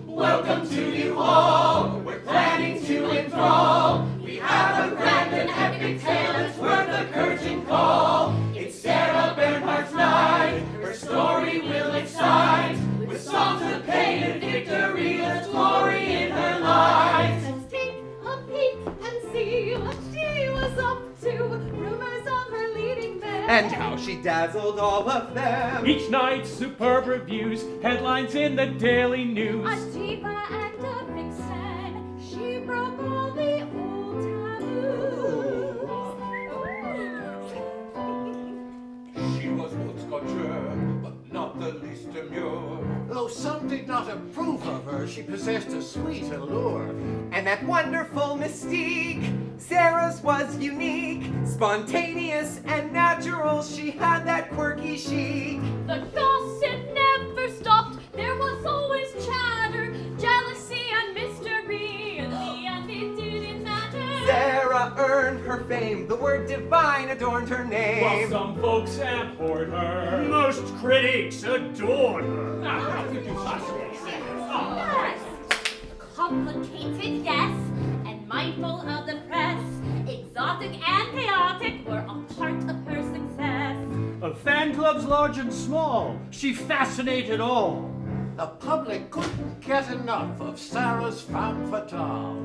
Welcome to you all, we're planning to enthrall. We have a grand and epic tale that's worth a curtain call. It's Sarah Bernhardt's night, her story will excite. With songs of pain and victory, there's glory in her life. Let's take a peek and see what she was up to. Rumors of her leading men, and how she dazzled all of them. Each night, superb reviews, headlines in the daily news. a diva and a vixen, she broke all the old taboos. She was haute couture, but not the least demure. Though some did not approve of her, she possessed a sweet allure. And that wonderful mystique, Sarah's was unique, spontaneous and natural. She had that quirky chic. The gossip never stopped, there was always chatter, jealousy and mystery. In the end, it didn't matter. Sarah earned her fame, the word divine adorned her While name. some folks abhorred her, Most critics adore her. how could you possibly say Yes, complicated, yes, and mindful of the press. Exotic and chaotic were a part of her success. Of fan clubs large and small, she fascinated all. The public couldn't get enough of Sarah's femme fatale.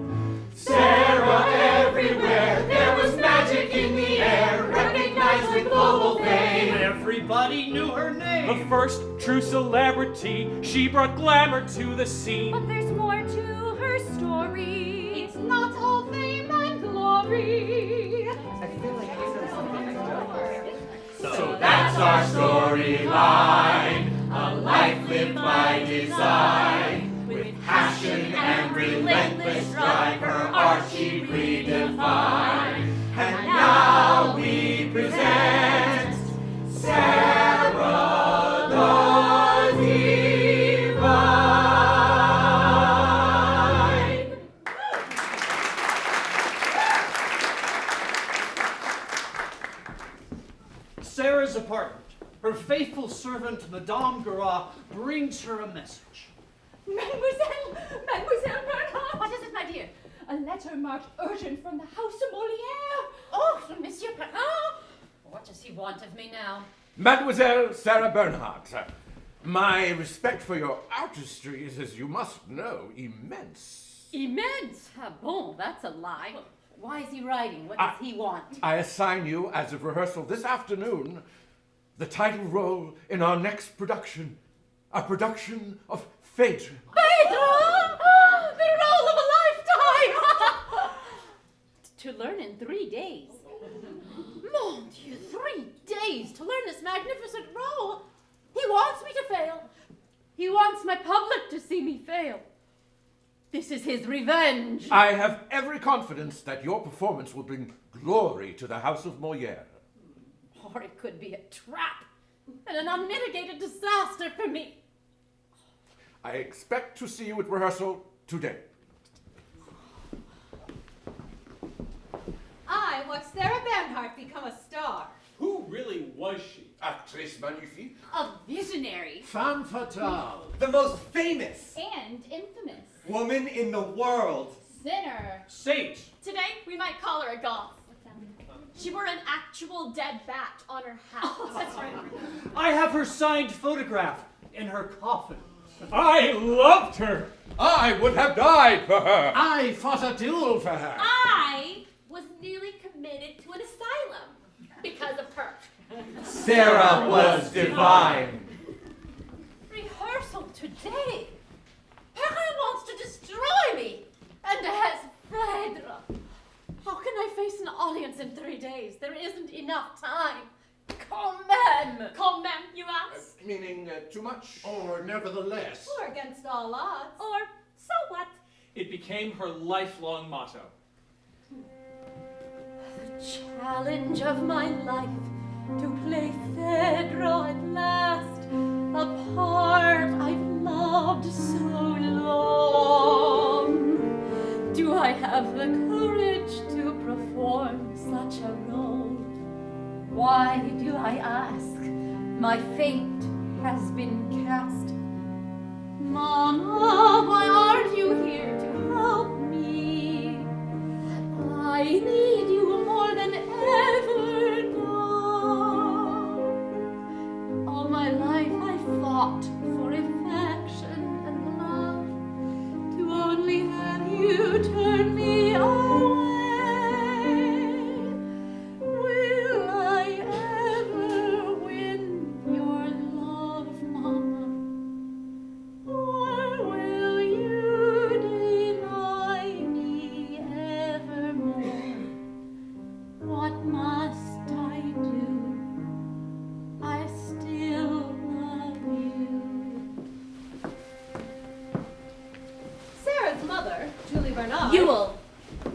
Sarah everywhere, there was magic in the air, recognized with global fame. Everybody knew her name. The first true celebrity, she brought glamour to the scene. But there's more to her story. It's not all fame and glory. I feel like I said something. So that's our storyline, a life lived by design. With passion and relentless drive, her art she redefined. And now we present Sarah the Divine. Sarah's apartment. Her faithful servant, Madame Garat, brings her a message. Mademoiselle Bernhardt! What is it, my dear? A letter marked urgent from the house of Molière. Oh, from Monsieur Perrin? What does he want? want of me now? Mademoiselle Sarah Bernhardt, my respect for your artistry is, as you must know, immense. Immense? Ah, bon, that's a lie. Why is he writing? What does he want? I assign you, as of rehearsal this afternoon, the title role in our next production, a production of Phaedra. Phaedra! The role of a lifetime! To learn in 3 days. Mon Dieu, 3 days to learn this magnificent role. He wants me to fail. He wants my public to see me fail. This is his revenge. I have every confidence that your performance will bring glory to the House of Molière. Or it could be a trap and an unmitigated disaster for me. I expect to see you at rehearsal today. I watched Sarah Bernhardt become a star. Who really was she? Actrice magnifique. A visionary. Femme fatale. The most famous And infamous. woman in the world. Sinner. Saint. Today, we might call her a goth. She wore an actual dead bat on her hat. That's right. I have her signed photograph in her coffin. I loved her. I would have died for her. I fought a duel for her. I was nearly committed to an asylum because of her. Sarah was divine. Rehearsal today. Perrin wants to destroy me. And as Phaedra. How can I face an audience in 3 days? There isn't enough time. Quand même. Quand même, you ask? Meaning too much? Or nevertheless. Or against all odds. Or so what? It became her lifelong motto. The challenge of my life to play Phaedra at last, a part I've loved so long. Do I have the courage to perform such a role? Why do I ask? My fate has been cast. Mama, why aren't you here to help me? I need you more than ever now. All my life I fought for affection and love, to only have you turn me away. Will I ever win your love, Mama? Or will you deny me evermore? What must I do? I still love you. Sarah's mother, Julie Bernard, Yule.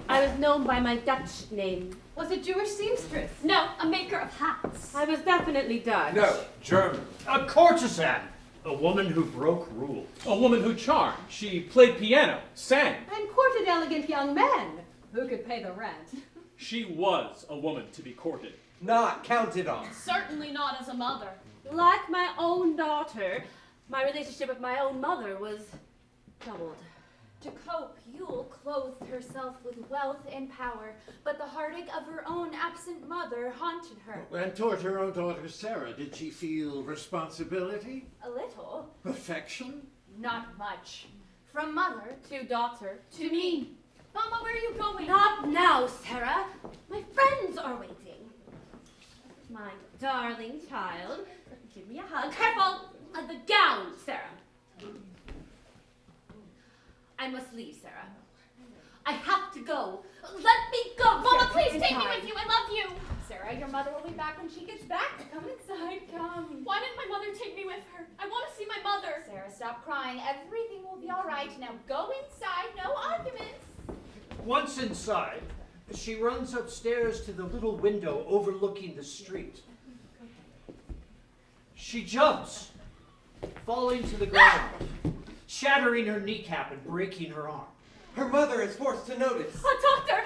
I was known by my Dutch name. was a Jewish seamstress. No, a maker of hats. I was definitely Dutch. No, German. A courtesan. A woman who broke rules. A woman who charmed. She played piano, sang. And courted elegant young men who could pay the rent. She was a woman to be courted. Not counted on. Certainly not as a mother. Like my own daughter, my relationship with my own mother was troubled. To cope, Yule clothed herself with wealth and power, but the heartache of her own absent mother haunted her. And toward her own daughter Sarah, did she feel responsibility? A little, Affection? not much. From mother To daughter. to me. Mama, where are you going? Not now, Sarah. My friends are waiting. My darling child, give me a hug. Careful of the gown, Sarah. I must leave, Sarah. I have to go. Let me go. Mama, Sarah, please in take me time. with you. I love you. Sarah, your mother will be back when she gets back. Come inside, come. Why didn't my mother take me with her? I want to see my mother. Sarah, stop crying. Everything will be all right. Now go inside. No arguments. Once inside, she runs upstairs to the little window overlooking the street. She jumps, falling to the ground, shattering her kneecap and breaking her arm. Her mother is forced to notice. A doctor,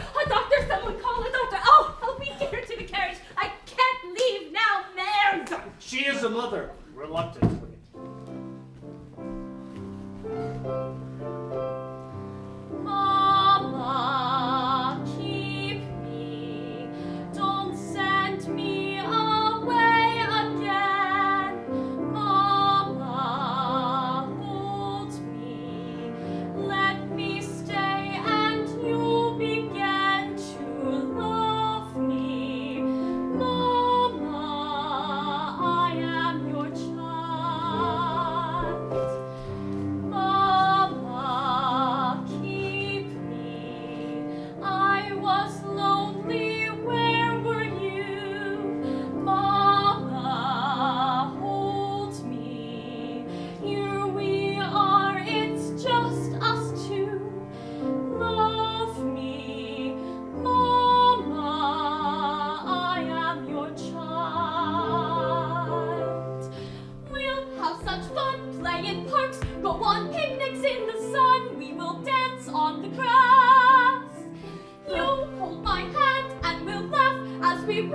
someone call a doctor. Oh, help me get her to the carriage. I can't leave now, merde. She is a mother, reluctantly. Mama, keep me. Don't send me away.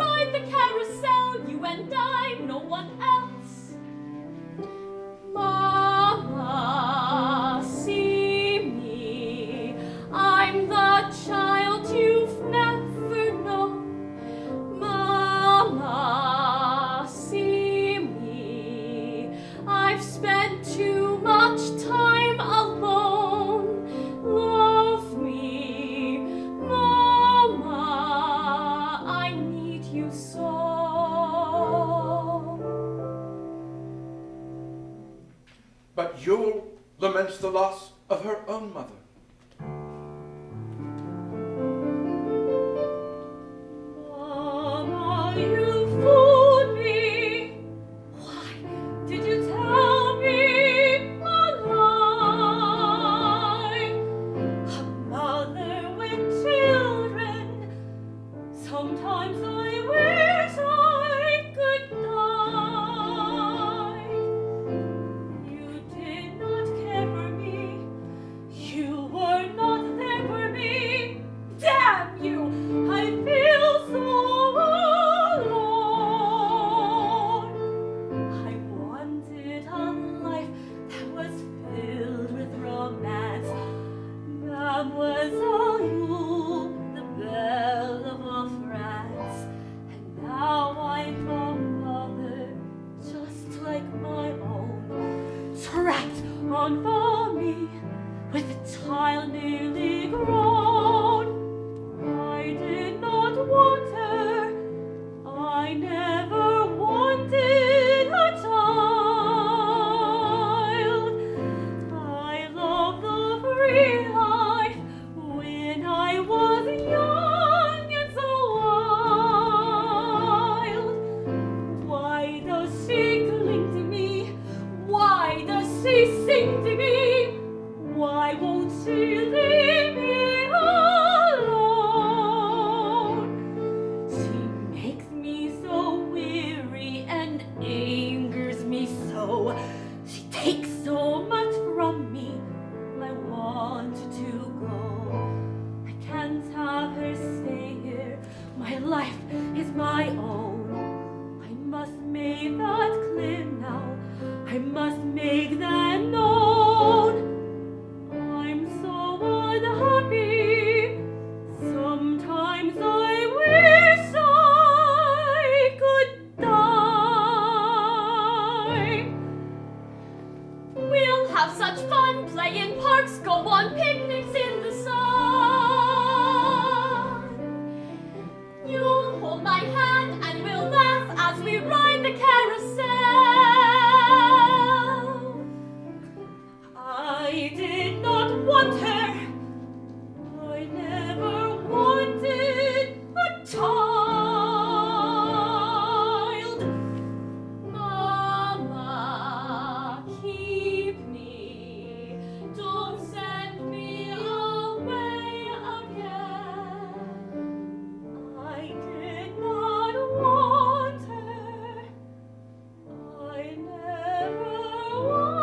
ride the carousel, you and I, no one else. Mama, see me, I'm the child you've never known. Mama, see me, I've spent too much time alone. Love me, Mama, I need you so. But Yule laments the loss of her own mother. Mama, you fooled me. Why did you tell me a lie? A mother with children. Sometimes I wish I could die. You did not care for me. You were not there for me. Damn you! I feel so alone. I wanted a life that was filled with romance. Mademoiselle Yule, the belle of all France. And now I'm a mother, just like my own, trapped on Valmy with a child nearly grown. I did not want her. I never wanted a child. I love the free life when I was young and so wild. Why does she cling to me? Why does she sing to me? Why won't she leave me alone? She makes me so weary and angers me so. She takes so much from me. I want to go. I can't have her stay here. My life is my own. I must make that clear now. I must make that known. I'm so unhappy. Sometimes I wish I could die. We'll have such fun, play in parks, go on picnics in the sun. You'll hold my hand and we'll laugh as we ride the carousel. I did not want her. I never wanted a child. Mama, keep me. Don't send me away again. I did not want her. I never wanted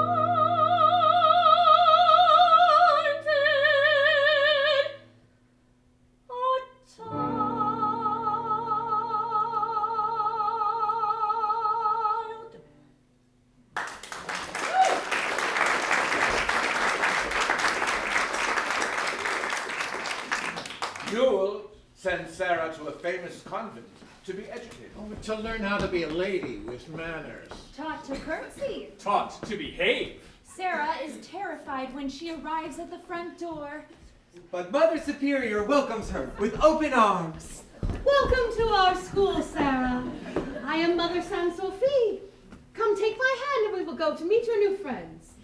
a child. Yule sends Sarah to a famous convent to be educated. Oh, to learn how to be a lady with manners. Taught to curtsy. Taught to behave. Sarah is terrified when she arrives at the front door. But Mother Superior welcomes her with open arms. Welcome to our school, Sarah. I am Mother Sainte-Sophie. Come take my hand and we will go to meet your new friends.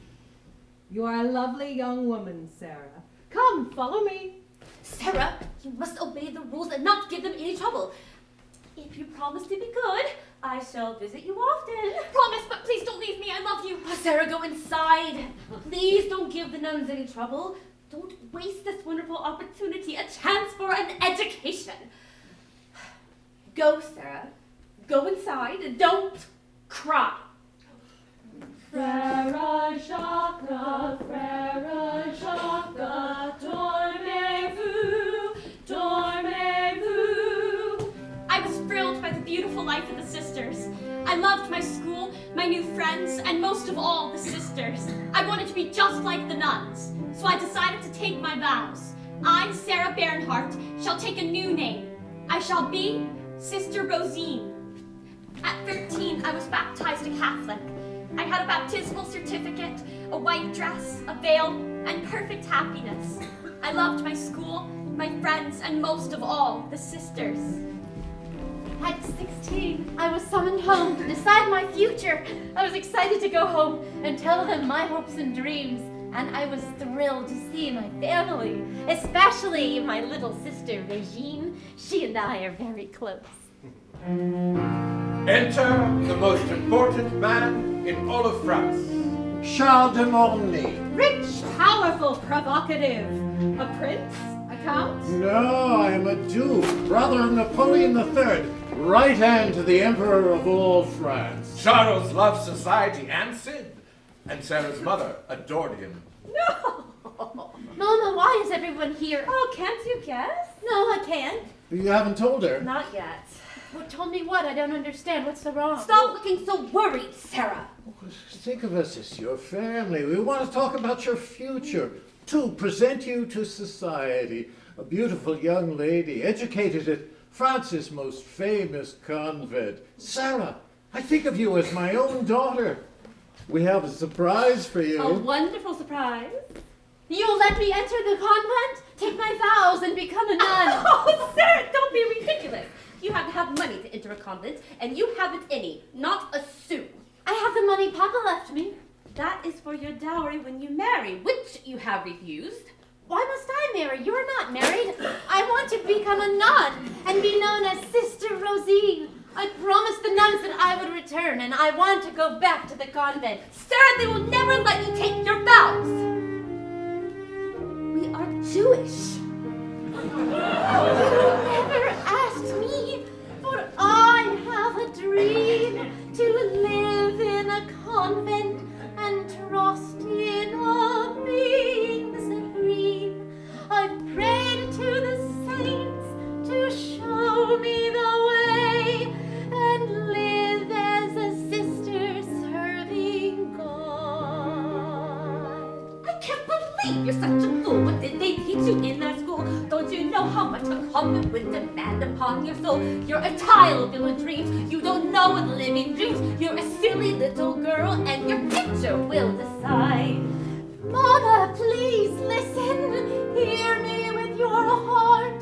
You are a lovely young woman, Sarah. Come, follow me. Sarah, you must obey the rules and not give them any trouble. If you promise to be good, I shall visit you often. Promise, but please don't leave me. I love you. Oh, Sarah, go inside. Please don't give the nuns any trouble. Don't waste this wonderful opportunity, a chance for an education. Go, Sarah. Go inside and don't cry. Frère Jacques, dormez-vous, dormez-vous. I was thrilled by the beautiful life of the sisters. I loved my school, my new friends, and most of all, the sisters. I wanted to be just like the nuns, so I decided to take my vows. I, Sarah Bernhardt, shall take a new name. I shall be Sister Rosine. At 13, I was baptized a Catholic. I had a baptismal certificate, a white dress, a veil, and perfect happiness. I loved my school, my friends, and most of all, the sisters. At 16, I was summoned home to decide my future. I was excited to go home and tell them my hopes and dreams. And I was thrilled to see my family, especially my little sister, Regine. She and I are very close. Enter the most important man in all of France. Charles de Morny. Rich, powerful, provocative. A prince? A count? No, I am a duke, brother of Napoleon III, right hand to the Emperor of all France. Charles loved society and sin, and Sarah's mother adored him. No! Mama, why is everyone here? Oh, can't you guess? No, I can't. You haven't told her? Not yet. Well, told me what? I don't understand. What's the wrong? Stop looking so worried, Sarah. Think of us as your family. We want to talk about your future. To present you to society. A beautiful young lady, educated at France's most famous convent. Sarah, I think of you as my own daughter. We have a surprise for you. A wonderful surprise. You'll let me enter the convent? Take my vows and become a nun. Oh, Sarah, don't be ridiculous. You have to have money to enter a convent, and you haven't any, not a sou. I have the money Papa left me. That is for your dowry when you marry, which you have refused. Why must I marry? You're not married. I want to become a nun and be known as Sister Rosine. I promised the nuns that I would return, and I want to go back to the convent. Sarah, they will never let you take your vows. We are Jewish. You never asked me, for I have a dream to live in a convent and trust in a being supreme. I've prayed to the saints to show me the way and live as a sister serving God. I can't believe you're such a fool. What did they teach you in that school? Don't you know how much a convent would demand upon your soul? You're a child filled with dreams. You don't know what living dreams. You're a silly little girl, and your future will decide. Mama, please listen. Hear me with your heart.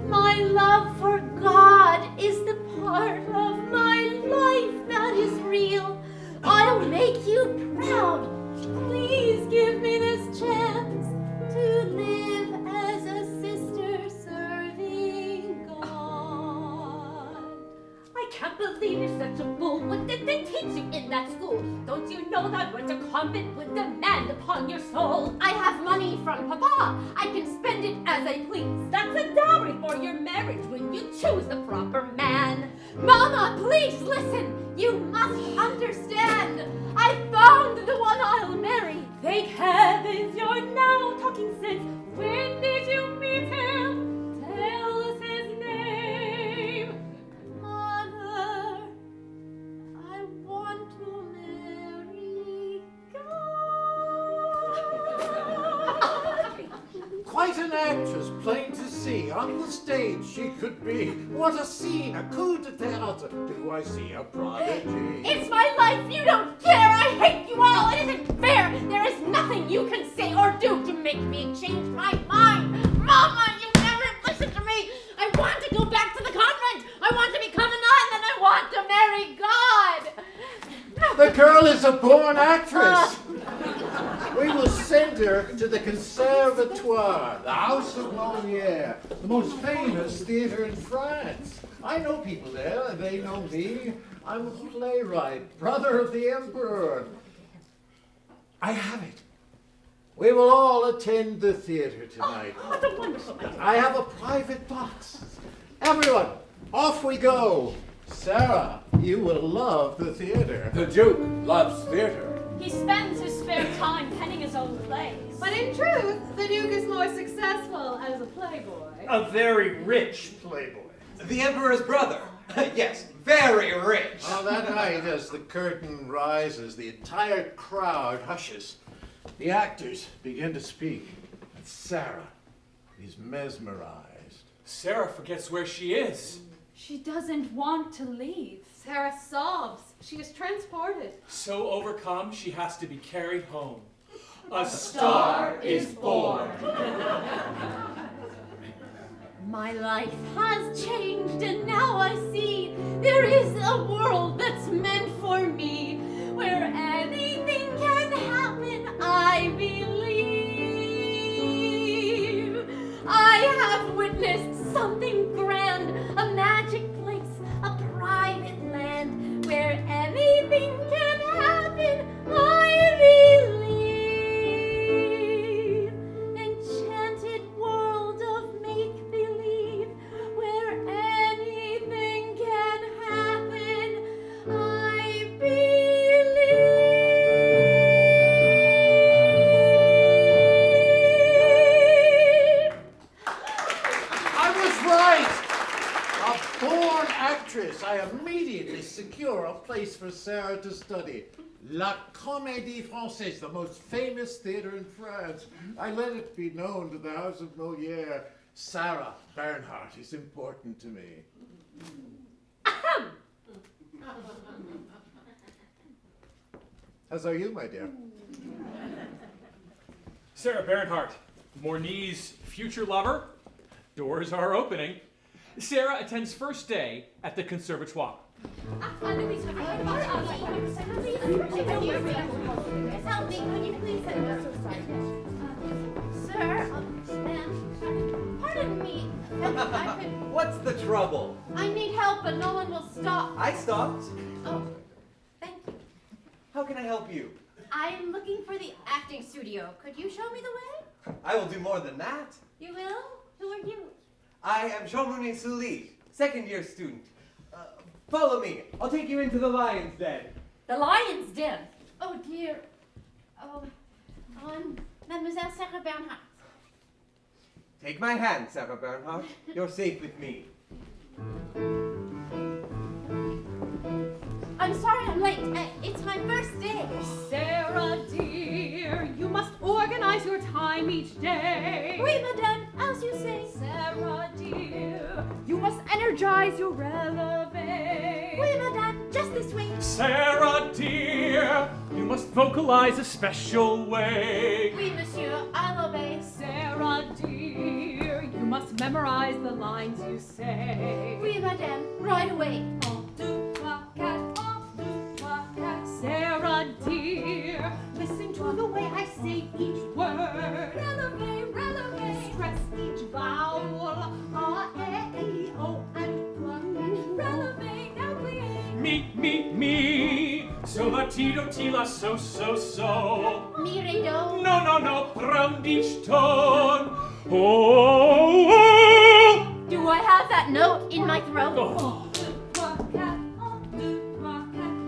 My love for God is the part of my life that is real. I'll make you proud. Please give me this chance to live as a sister serving God. I can't believe you're such a fool. What did they teach you in that school? Don't you know that what a convent would demand upon your soul? I have money from Papa. I can spend it as I please. That's a dowry for your marriage when you choose the proper man. Mama, please listen. You must understand. I found the one I'll marry. Thank heavens you're now talking sense. When did you meet him? Tell us his name. Mother, I want to marry God. Quite an actress, plain to see. On the stage she could be. What a scene, a coup de théâtre. Do I see a prodigy? It's my life. You don't care. I hate you all. It isn't fair. There is nothing you can say or do to make me change my mind. Mama, you never listen to me. I want to go back to the convent. I want to become a nun, and I want to marry God. The girl is a born actress. We will send her to the Conservatoire, the House of Molière, the most famous theater in France. I know people there, and they know me. I'm a playwright, brother of the Emperor. I have it. We will all attend the theater tonight. Oh, what a wonderful idea. I have a private box. Everyone, off we go. Sarah, you will love the theater. The Duke loves theater. He spends his spare time penning his own plays. But in truth, the Duke is more successful as a playboy. A very rich playboy. The Emperor's brother. Yes, very rich. Oh, that night, as the curtain rises, the entire crowd hushes. The actors begin to speak. And Sarah is mesmerized. Sarah forgets where she is. She doesn't want to leave. Sarah sobs. She is transported. So overcome, she has to be carried home. A Star is born. My life has changed, and now I see there is a world that's meant for me, where anything can happen, I believe. I have witnessed something grand, a magic place, a private land, where anything can happen, I believe. Enchanted world of make-believe, where anything can happen, I believe. I was right! A born actress. I immediately secure a place for Sarah to study. La Comédie Française, the most famous theater in France. I let it be known to the House of Molière. Sarah Bernhardt is important to me. As are you, my dear. Sarah Bernhardt, Morney's future lover. Doors are opening. Sarah attends first day at the Conservatoire. Help me, could you please? Sir, ma'am, pardon me. What's the trouble? I need help, but no one will stop. I stopped. Oh, thank you. How can I help you? I'm looking for the acting studio. Could you show me the way? I will do more than that. You will? Who are you? I am Jean-Monet Sully, second-year student. Follow me. I'll take you into the lion's den. The lion's den. Oh dear. Oh, Mademoiselle Sarah Bernhardt. Take my hand, Sarah Bernhardt. You're safe with me. I'm sorry I'm late. It's my first day. Sarah, dear, you must organize your time each day. Oui, madame, as you say. Sarah, dear, you must energize your releve. Oui, madame, just this way. Sarah, dear, you must vocalize a special way. Oui, monsieur, I'll obey. Sarah, dear, you must memorize the lines you say. Oui, madame, right away. Un, deux, trois, quatre. Un, deux, trois, quatre. Sarah, dear, listen to the way I say each word. Releve, releve. Stress each vowel. A, E, I, O, and one. Releve, now please. Me. So la ti do ti la so. Mi, re, do. No, round each tone. Oh. Do I have that note in my throat? Oh.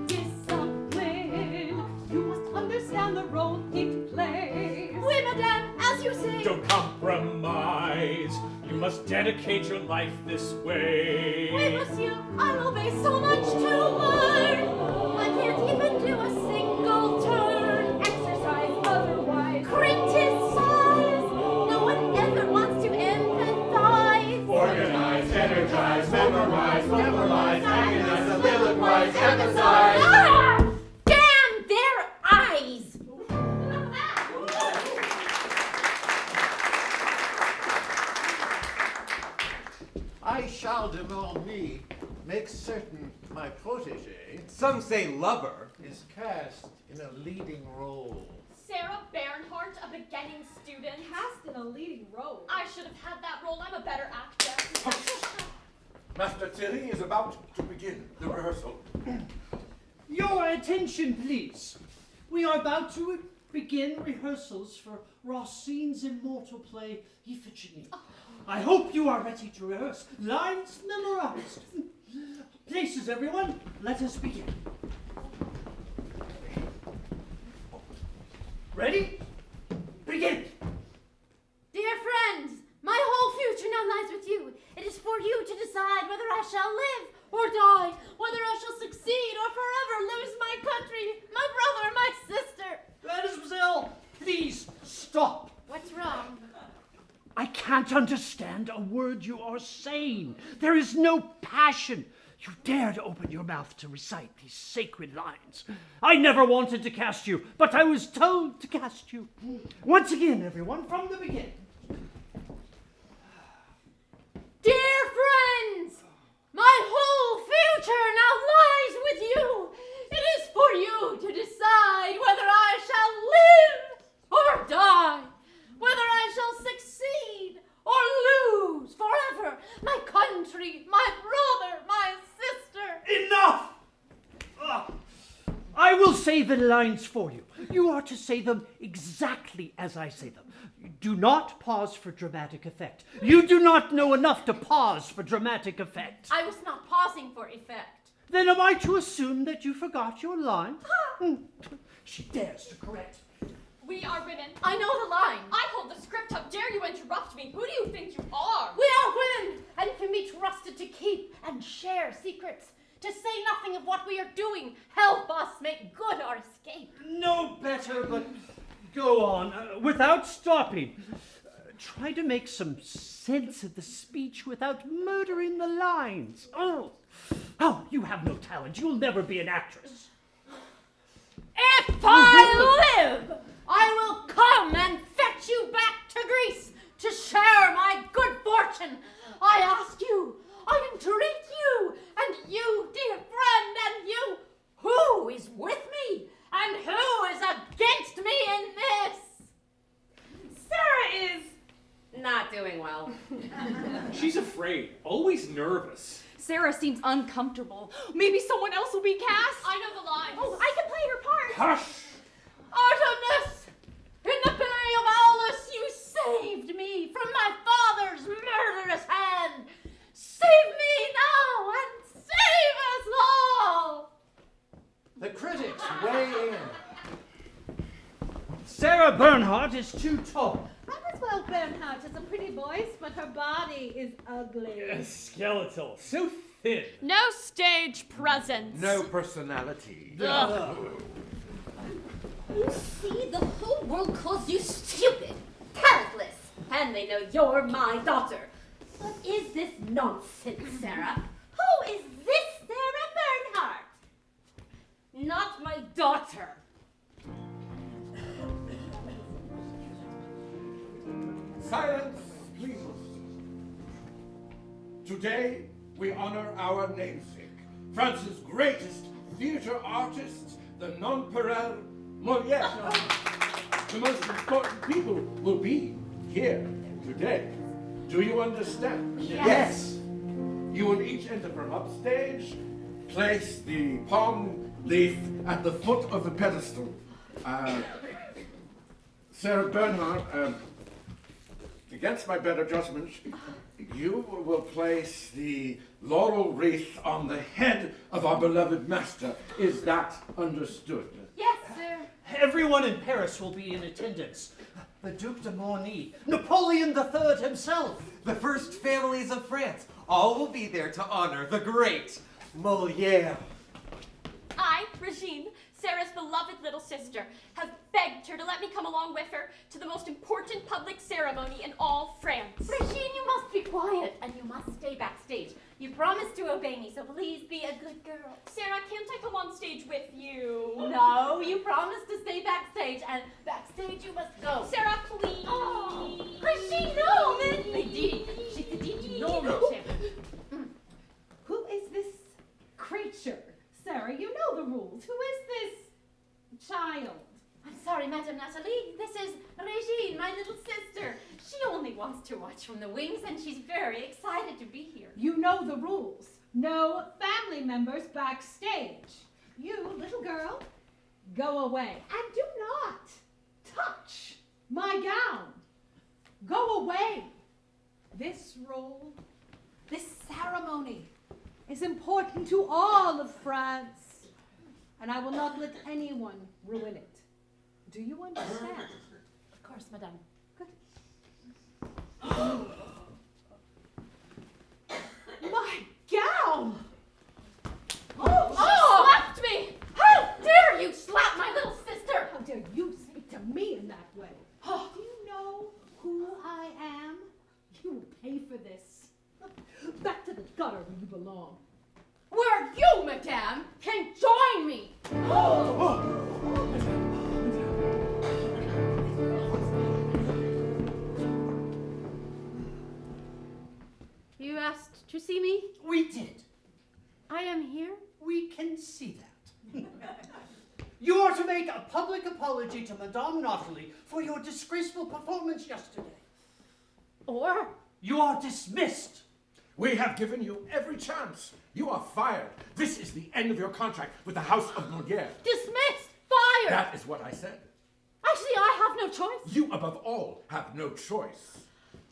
Discipline. You must understand the role it plays. Oui, madame, as you say. Don't compromise. You must dedicate your life this way. Oui, monsieur, I'll obey. So much to learn. I can't even do a single turn. Exercise otherwise. Criticize. No one ever wants to empathize. Organize, energize, memorize, agonize, soliloquize, emphasize. Ah! Damn their eyes! I shall demand me make certain my protege Some say lover. is cast in a leading role. Sarah Bernhardt, a beginning student. Cast in a leading role. I should have had that role. I'm a better actress. Master Thierry is about to begin the rehearsal. Your attention, please. We are about to begin rehearsals for Rossine's immortal play, Iphigenie. I hope you are ready to rehearse. Lines memorized. Places, everyone. Let us begin. Ready? Begin. Dear friends, my whole future now lies with you. It is for you to decide whether I shall live or can't understand a word you are saying. There is no passion. You dare to open your mouth to recite these sacred lines. I never wanted to cast you, but I was told to cast you. Once again, everyone, from the beginning. Dear friends, my whole future now lies with you. It is for you to decide whether I shall live or die, whether I shall succeed or lose forever my country, my brother, my sister. Enough! I will say the lines for you. You are to say them exactly as I say them. Do not pause for dramatic effect. You do not know enough to pause for dramatic effect. I was not pausing for effect. Then am I to assume that you forgot your line? She dares to correct. We are women. I know the line. I hold the script. How dare you interrupt me? Who do you think you are? We are women and can be trusted to keep and share secrets, to say nothing of what we are doing. Help us make good our escape. No better, but go on, without stopping. Try to make some sense of the speech without murdering the lines. Oh, you have no talent. You'll never be an actress. If I live, I will come and fetch you back to Greece to share my good fortune. I ask you, I entreat you, and you, dear friend, and you, who is with me, and who is against me in this? Sarah is not doing well. She's afraid, always nervous. Sarah seems uncomfortable. Maybe someone else will be cast. I know the lines. Oh, I can play her part. Hush! Artemis, in the Bay of Aulis, you saved me from my father's murderous hand. Save me now and save us all. The critics weigh in. Sarah Bernhardt is too tall. Well, Bernhardt has a pretty voice, but her body is ugly. Skeletal, so thin. No stage presence. No personality. You see, the whole world calls you stupid, talentless, and they know you're my daughter. What is this nonsense, Sarah? Who is this Sarah Bernhardt? Not my daughter. Silence, please. Today, we honor our namesake, France's greatest theater artist, the nonpareil Molière. The most important people will be here today. Do you understand? Yes. You will each enter from upstage, place the palm leaf at the foot of the pedestal. Sarah Bernhardt, against my better judgment, you will place the laurel wreath on the head of our beloved master. Is that understood? Yes, sir. Everyone in Paris will be in attendance. The Duc de Morny, Napoleon III himself. The first families of France. All will be there to honor the great Molière. I, Regine, Sarah's beloved little sister, have begged her to let me come along with her to the most important public ceremony in all France. Regine, you must be quiet, and you must stay backstage. You promised to obey me, so please be a good girl. Sarah, can't I come on stage with you? No, you promised to stay backstage, and backstage you must go. Sarah, please. Oh, Regine, no! Who is this creature? Sarah, you know the rules. Who is this child? I'm sorry, Madame Nathalie. This is Regine, my little sister. She only wants to watch from the wings, and she's very excited to be here. You know the rules. No family members backstage. You, little girl, go away. And do not touch my gown. Go away. This role, this ceremony is important to all of France, and I will not let anyone ruin it. Do you understand? Of course, Madame. Good. My gown! Oh! Slapped me! How dare you slap my little sister? How dare you speak to me in that way? Do you know who I am? madame, can join me. You asked to see me? We did. I am here. We can see that. You are to make a public apology to Madame Nathalie for your disgraceful performance yesterday. Or you are dismissed. We have given you every chance. You are fired. This is the end of your contract with the House of Molière. dismissed, fired. That is what I said. Actually, I have no choice. You, above all, have no choice.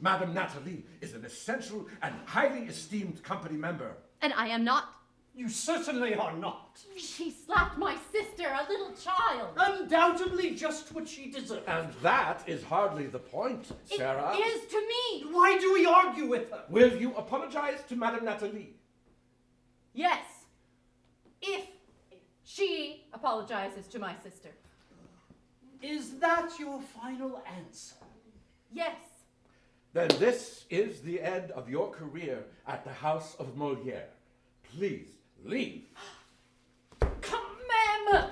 Madame Nathalie is an essential and highly esteemed company member. And I am not. You certainly are not. She slapped my sister, a little child. Undoubtedly just what she deserved. And that is hardly the point, Sarah. It is to me. Why do we argue with her? Will you apologize to Madame Nathalie? Yes. If she apologizes to my sister. Is that your final answer? Yes. Then this is the end of your career at the House of Molière. Please, leave. Come, ma'am.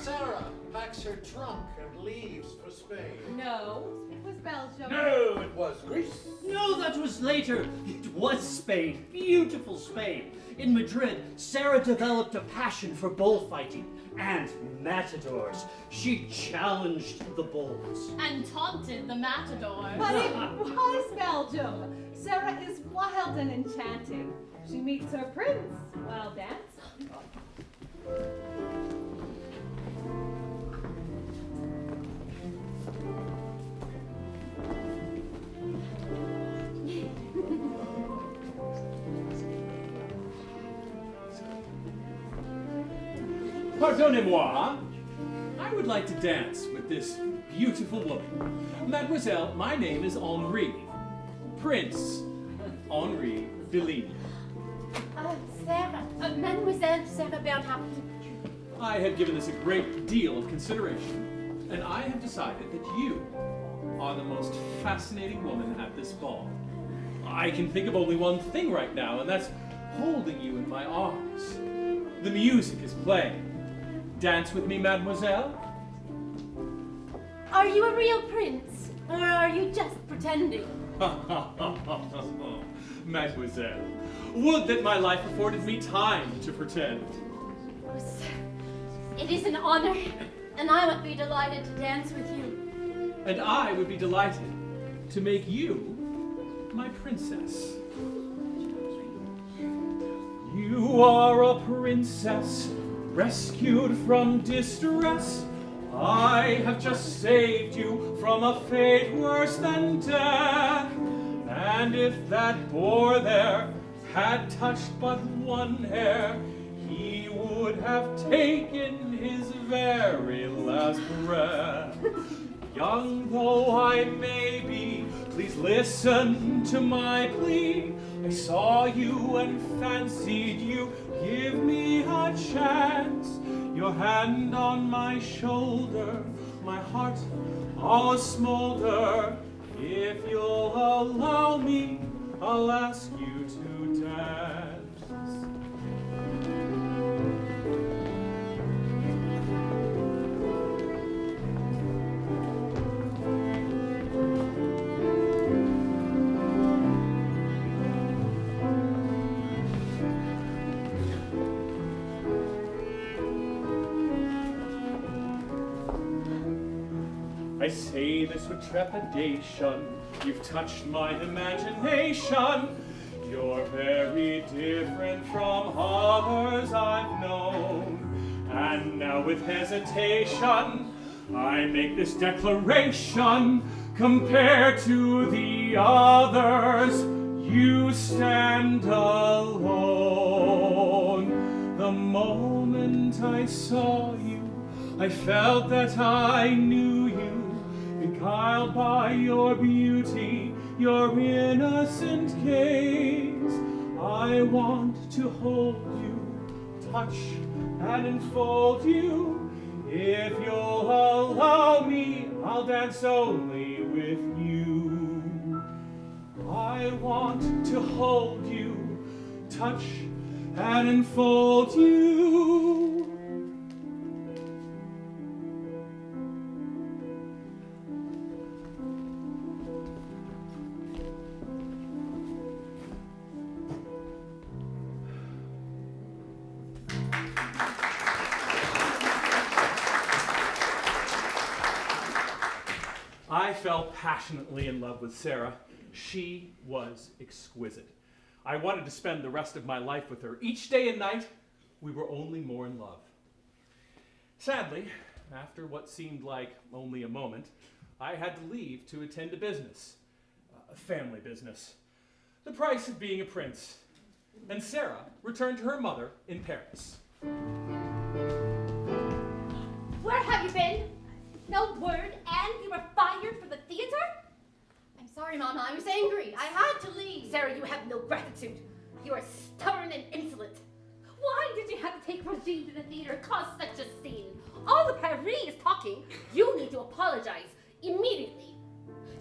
Sarah packs her trunk and leaves for Spain. No, it was Belgium. No, it was Greece. No, that was later. It was Spain. Beautiful Spain. In Madrid, Sarah developed a passion for bullfighting and matadors. She challenged the bulls. And taunted the matador. But it was Belgium. Sarah is wild and enchanting. She meets her prince while dancing. Pardonnez-moi. I would like to dance with this beautiful woman. Mademoiselle, my name is Henri. Prince Henri Bellini. Sarah, Mademoiselle Sarah Bernhardt. I have given this a great deal of consideration, and I have decided that you are the most fascinating woman at this ball. I can think of only one thing right now, and that's holding you in my arms. The music is playing. Dance with me, mademoiselle? Are you a real prince, or are you just pretending? Mademoiselle, would that my life afforded me time to pretend. Oh, sir, it is an honor, and I would be delighted to dance with you. And I would be delighted to make you my princess. You are a princess, rescued from distress. I have just saved you from a fate worse than death. And if that boar there had touched but one hair, he would have taken his very last breath. Young though I may be, please listen to my plea. I saw you and fancied you, give me a chance. Your hand on my shoulder, my heart all smolder. If you'll allow me, I'll ask you to dance. I say this with trepidation, you've touched my imagination. You're very different from others I've known. And now with hesitation, I make this declaration. Compared to the others, you stand alone. The moment I saw you, I felt that I knew you. Beguiled by your beauty, your innocent gaze, I want to hold you, touch and enfold you. If you'll allow me, I'll dance only with you. I want to hold you, touch and enfold you. I fell passionately in love with Sarah. She was exquisite. I wanted to spend the rest of my life with her. Each day and night, we were only more in love. Sadly, after what seemed like only a moment, I had to leave to attend to business. A family business. The price of being a prince. And Sarah returned to her mother in Paris. Where have you been? No word, and you were fired for the theater? I'm sorry, Mama. I was angry. I had to leave. Sarah, you have no gratitude. You are stubborn and insolent. Why did you have to take Regine to the theater, cause such a scene? All the Paris is talking. You need to apologize immediately.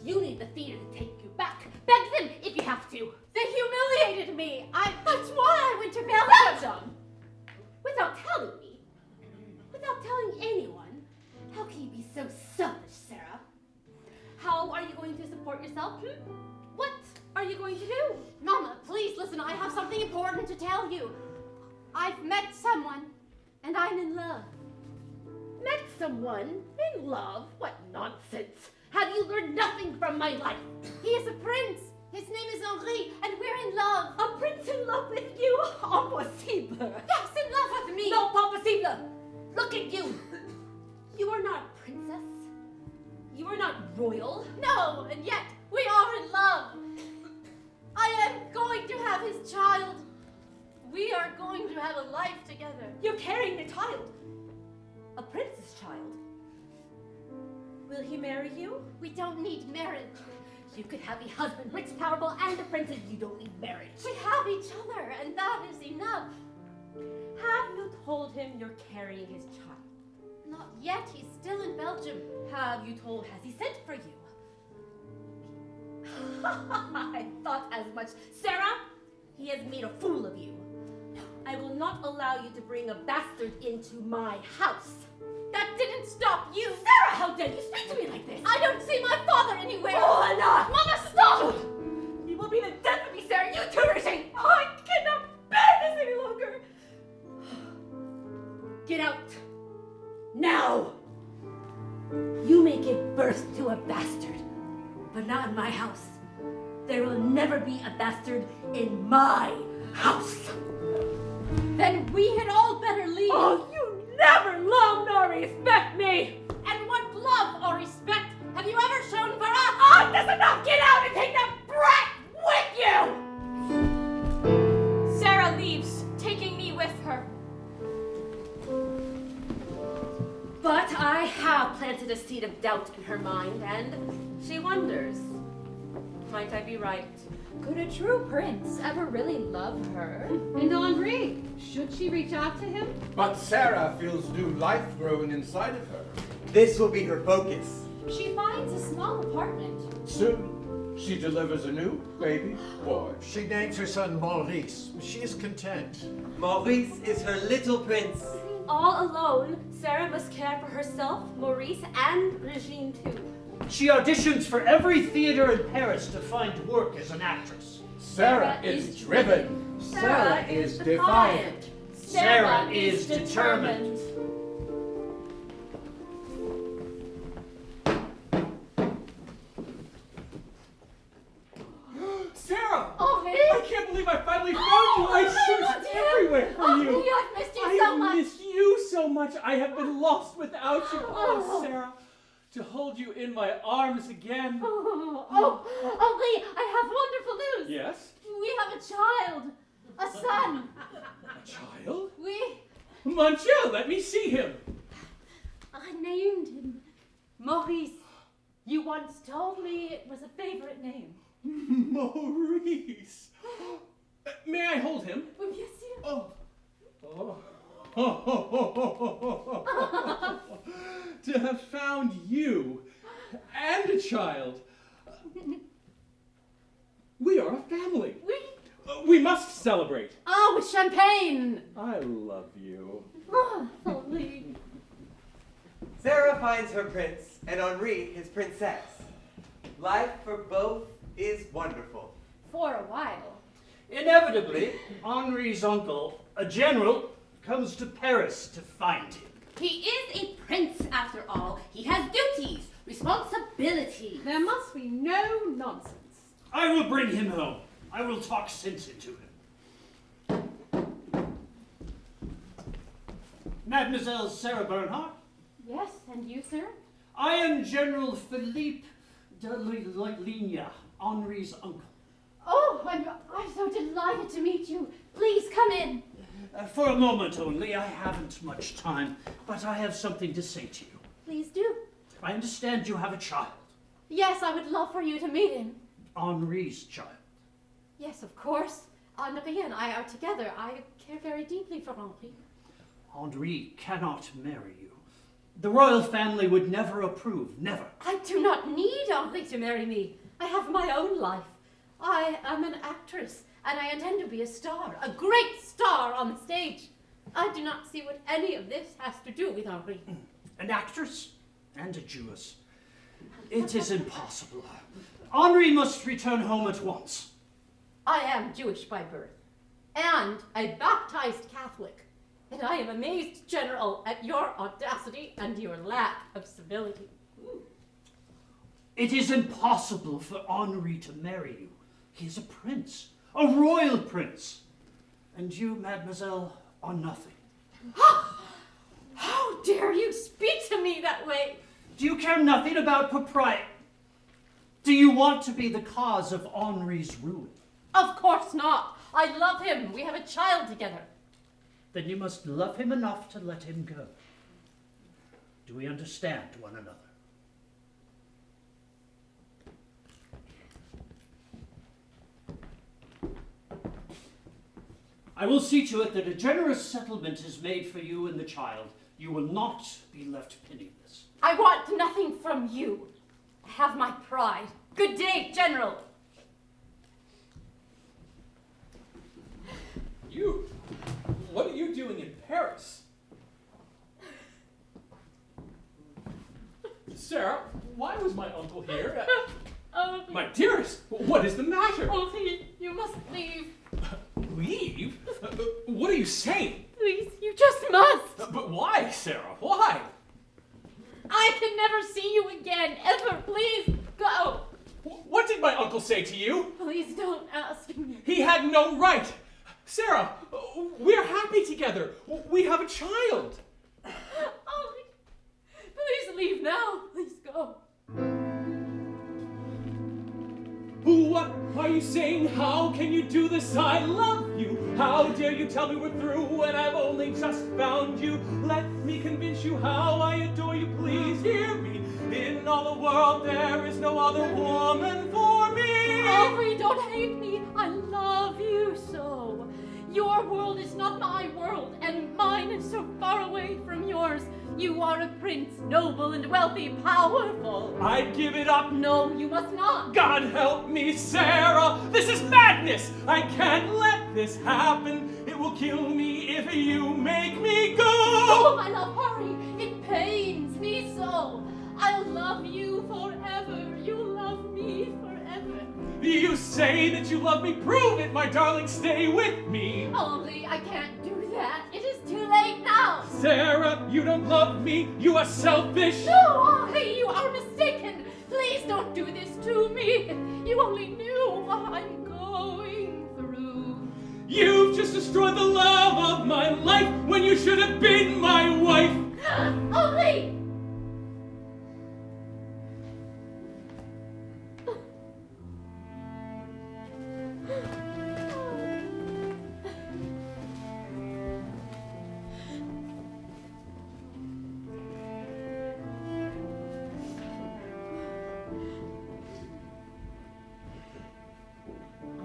You need the theater to take you back. Beg them if you have to. They humiliated me. That's why I went to Belle Époque. Without telling me. Without telling anyone. How can you be so selfish, Sarah? How are you going to support yourself? What are you going to do? Mama, please listen. I have something important to tell you. I've met someone, and I'm in love. Met someone? In love? What nonsense! Have you learned nothing from my life? He is a prince. His name is Henri, and we're in love. A prince in love with you? Impossible! Yes, in love with me. No, pas possible! Look at you! You are not a princess. You are not royal. No, and yet we are in love. I am going to have his child. We are going to have a life together. You're carrying a child. A prince's child. Will he marry you? We don't need marriage. You could have a husband, rich, powerful, and a princess. You don't need marriage. We have each other, and that is enough. Have you told him you're carrying his child? Not yet. He's still in Belgium. Have you told? Has he sent for you? I thought as much. Sarah, he has made a fool of you. I will not allow you to bring a bastard into my house. That didn't stop you. Sarah, how dare you speak to me like this? I don't see my father anywhere. Oh, enough! Mama, stop! You will be the death of me, Sarah. You too, Regine. Oh, I cannot bear this any longer. Get out. Now! You may give birth to a bastard, but not in my house. There will never be a bastard in my house. Then we had all better leave. Oh, you never love nor respect me! And what love or respect have you ever shown for us? Oh, that's enough! Get out and take that brat with you! Sarah leaves, taking me with her. But I have planted a seed of doubt in her mind, and she wonders. Might I be right? Could a true prince ever really love her? And Henri, should she reach out to him? But Sarah feels new life growing inside of her. This will be her focus. She finds a small apartment. Soon, she delivers a new baby boy. She names her son Maurice. She is content. Maurice is her little prince. All alone, Sarah must care for herself, Maurice, and Regine too. She auditions for every theater in Paris to find work as an actress. Sarah is driven. Sarah is defiant. Sarah is determined. Sarah! Henri! I can't believe I finally found you! I searched everywhere for you! Henri, I've missed you I so have much. missed you so much. I have been lost without you. Oh, Sarah, to hold you in my arms again. Henri, I have wonderful news. Yes? We have a child. A son. A child? We... Monsieur, let me see him. I named him Maurice. You once told me it was a favorite name. Maurice. May I hold him? Yes, you. To have found you and a child. We are a family. We must celebrate. Oh, with champagne. I love you. Oh, Henri. Sarah finds her prince, and Henri his princess. Life for both is wonderful. For a while. Inevitably, Henri's uncle, a general, comes to Paris to find him. He is a prince, after all. He has duties, responsibilities. There must be no nonsense. I will bring him home. I will talk sense into him. Mademoiselle Sarah Bernhardt, Yes, and you, sir? I am General Philippe de Ligne, Henri's uncle. Oh, I'm so delighted to meet you. Please come in. For a moment only, I haven't much time, but I have something to say to you. Please do. I understand you have a child, Yes, I would love for you to meet him. Henri's child. Yes, of course. Henri and I are together. I care very deeply for Henri. Henri cannot marry you. The royal family would never approve, never. I do not need Henri to marry me. I have my own life. I am an actress, and I intend to be a star, a great star on the stage. I do not see what any of this has to do with Henri. An actress and a Jewess. It is impossible. Henri must return home at once. I am Jewish by birth, and a baptized Catholic. And I am amazed, General, at your audacity and your lack of civility. It is impossible for Henri to marry you. He is a prince, a royal prince. And you, mademoiselle, are nothing. How dare you speak to me that way? Do you care nothing about propriety? Do you want to be the cause of Henri's ruin? Of course not. I love him. We have a child together. Then you must love him enough to let him go. Do we understand one another? I will see to it that a generous settlement is made for you and the child. You will not be left penniless. I want nothing from you. I have my pride. Good day, General. You? What are you doing in Paris? Sarah, why was my uncle here? My dearest, what is the matter? Henri, you must leave. Leave? What are you saying? Please, you just must. But why, Sarah? Why? I can never see you again, ever. Please, go. What did my uncle say to you? Please don't ask me. He had no right. Sarah, we're happy together. We have a child. Henri, please leave now. Please go. What are you saying? How can you do this? I love you. How dare you tell me we're through when I've only just found you? Let me convince you how I adore you. Please hear me. In all the world there is no other woman for me. Henri, don't hate me. I love you so. Your world is not my world, and mine is so far away from yours. You are a prince, noble and wealthy, powerful. I'd give it up. No, you must not. God help me, Sarah. This is madness. I can't let this happen. It will kill me if you make me go. Oh, my love, hurry. It pains me so. I'll love you forever. You'll love me forever. You say that you love me. Prove it, my darling. Stay with me. Henri, I can't do that. It is too late now. Sarah, you don't love me. You are selfish. No, Henri, you are mistaken. Please don't do this to me. You only knew what I'm going through. You've just destroyed the love of my life when you should have been my wife. Henri!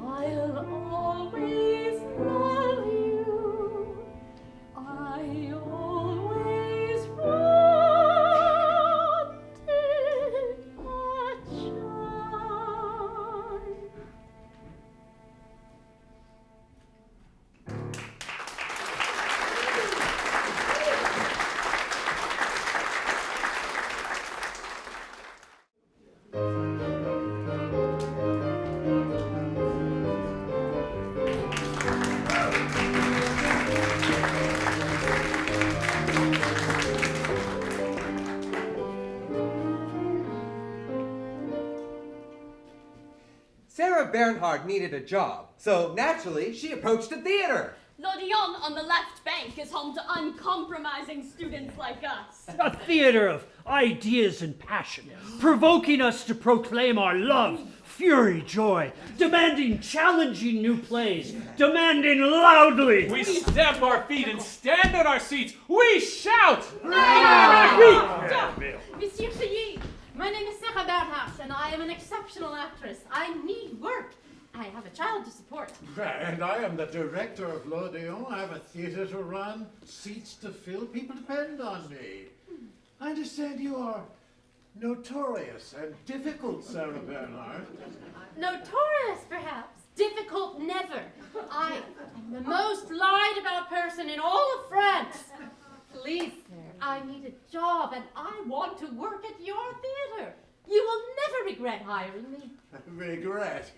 I'll always love you Sarah Bernhardt needed a job, so naturally she approached the theater. L'Odeon on the left bank is home to uncompromising students like us. A theater of ideas and passion, provoking us to proclaim our love, fury, joy, demanding challenging new plays, demanding loudly. We stamp our feet and stand on our seats. We shout! Monsieur Chilly, my name is Sarah Bernhardt, and I am an exceptional actress. I need work. I have a child to support. And I am the director of L'Odeon. I have a theater to run, seats to fill. People depend on me. I understand you are notorious and difficult, Sarah Bernhardt. Notorious, perhaps. Difficult, never. I am the most lied about person in all of France. Please, sir, I need a job, and I want to work at your theater. You will never regret hiring me. Regret?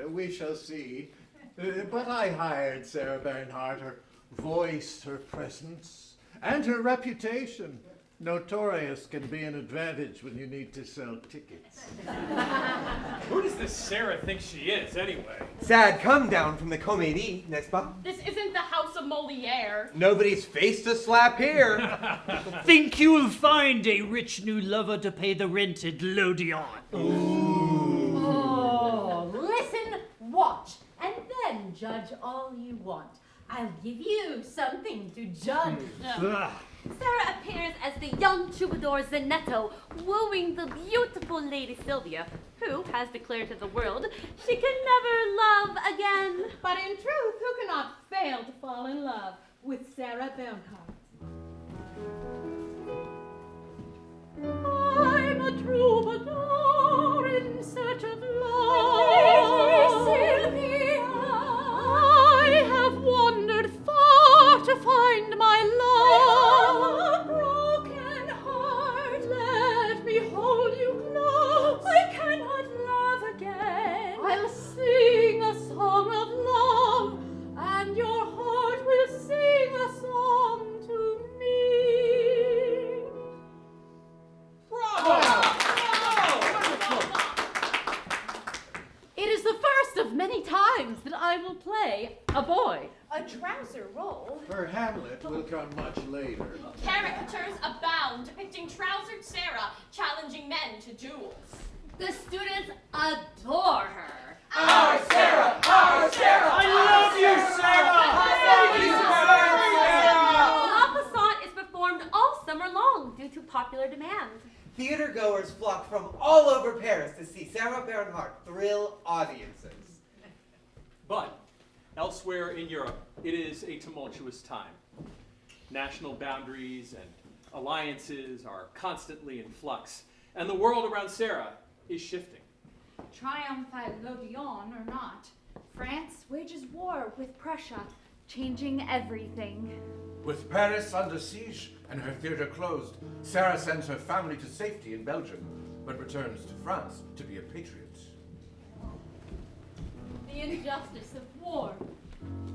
We shall see. But I hired Sarah Bernhardt. Her voice, her presence, and her reputation. Notorious can be an advantage when you need to sell tickets. Who does this Sarah think she is, anyway? Sad come down from the comédie, n'est-ce pas? This isn't the house of Moliere. Nobody's face to slap here. Think you'll find a rich new lover to pay the rent at L'Odeon. Oh, listen, watch, and then judge all you want. I'll give you something to judge. Sarah appears as the young troubadour Zenetto, wooing the beautiful Lady Sylvia, who has declared to the world she can never love again. But in truth, who cannot fail to fall in love with Sarah Bernhardt? I'm a troubadour in search of love. Lady Sylvia, I have wandered far to find my love. I have a broken heart. Let me hold you close. I cannot love again. I'll sing a song of love, and your heart will sing a song to me. It is the first of many times that I will play a boy. A trouser role? Her Hamlet will come much later. Caricatures abound depicting trousered Sarah challenging men to duels. The students adore her. Our Sarah! Our Sarah! I love you, Sarah! La Passante is performed all summer long due to popular demand. Theater goers flock from all over Paris to see Sarah Bernhardt thrill audiences. But elsewhere in Europe, it is a tumultuous time. National boundaries and alliances are constantly in flux, and the world around Sarah is shifting. Triumph at L'Odeon or not, France wages war with Prussia, changing everything. With Paris under siege and her theater closed, Sarah sends her family to safety in Belgium, but returns to France to be a patriot. The injustice of war.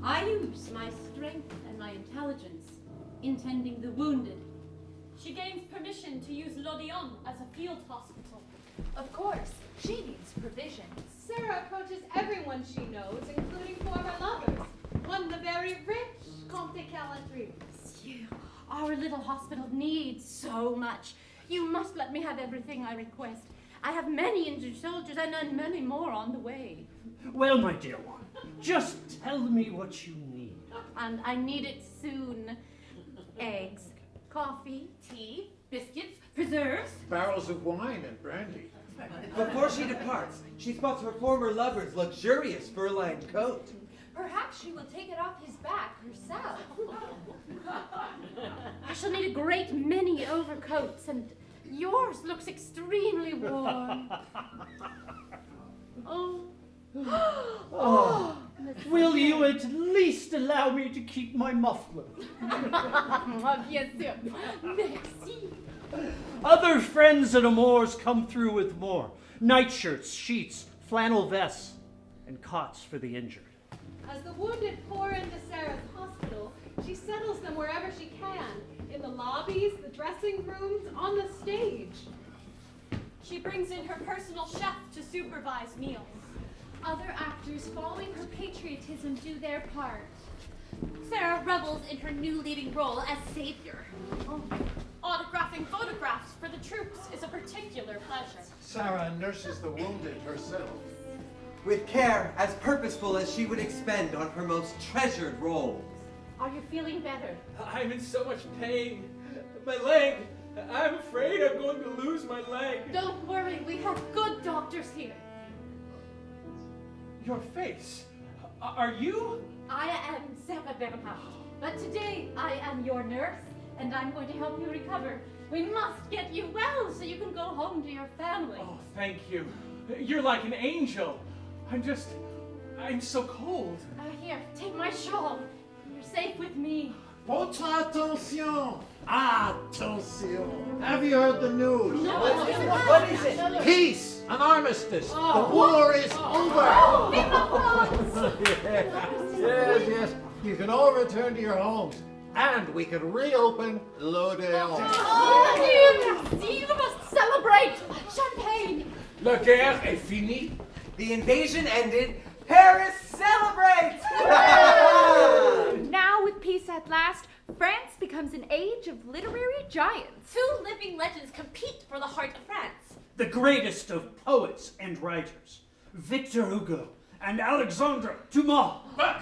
I use my strength and my intelligence in tending the wounded. She gains permission to use L'Odeon as a field hospital. Of course, she needs provisions. Sarah approaches everyone she knows, including former lovers. One the very rich Comte de Calendry. Monsieur, our little hospital needs so much. You must let me have everything I request. I have many injured soldiers and many more on the way. Well, my dear one, just tell me what you need. And I need it soon. Eggs, coffee, tea, biscuits, preserves. Barrels of wine and brandy. Before she departs, she spots her former lover's luxurious fur-lined coat. Perhaps she will take it off his back herself. I shall need a great many overcoats, and yours looks extremely warm. Oh, will you at least allow me to keep my muffler? Bien sûr. Merci. Other friends and amours come through with more. Nightshirts, sheets, flannel vests, and cots for the injured. As the wounded pour into Sarah's hospital, she settles them wherever she can, in the lobbies, the dressing rooms, on the stage. She brings in her personal chef to supervise meals. other actors following her patriotism do their part. Sarah revels in her new leading role as savior. Autographing photographs for the troops is a particular pleasure. Sarah nurses the wounded herself. With care as purposeful as she would expend on her most treasured roles. Are you feeling better? I'm in so much pain. My leg. I'm afraid I'm going to lose my leg. Don't worry, we have good doctors here. Your face. Are you? I am Sarah Bernhardt, but today I am your nurse, and I'm going to help you recover. We must get you well so you can go home to your family. Oh, thank you. You're like an angel. I'm so cold. Here, take my shawl. You're safe with me. Votre attention! Attention! Have you heard the news? No, What is it? Peace! An armistice! The war is over! Yes. You can all return to your homes. And we can reopen l'Odéon. Merci, you must celebrate! Champagne! La guerre est finie. The invasion ended. Paris celebrates! Now, with peace at last, France becomes an age of literary giants. Two living legends compete for the heart of France. The greatest of poets and writers, Victor Hugo and Alexandre Dumas. But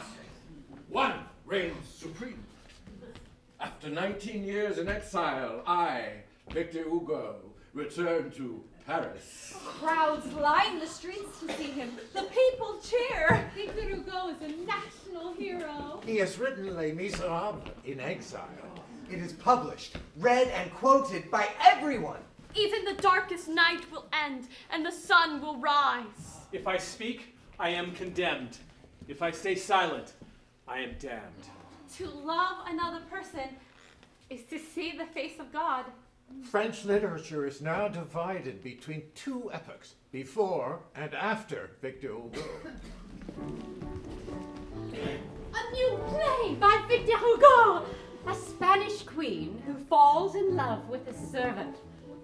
one reigns supreme. After 19 years in exile, I, Victor Hugo, return to Paris. Crowds line the streets to see him. The people cheer. Victor Hugo is a national hero. He has written Les Miserables in exile. It is published, read, and quoted by everyone. Even the darkest night will end, and the sun will rise. If I speak, I am condemned. If I stay silent, I am damned. To love another person is to see the face of God. French literature is now divided between two epochs, before and after Victor Hugo. A new play by Victor Hugo! A Spanish queen who falls in love with a servant.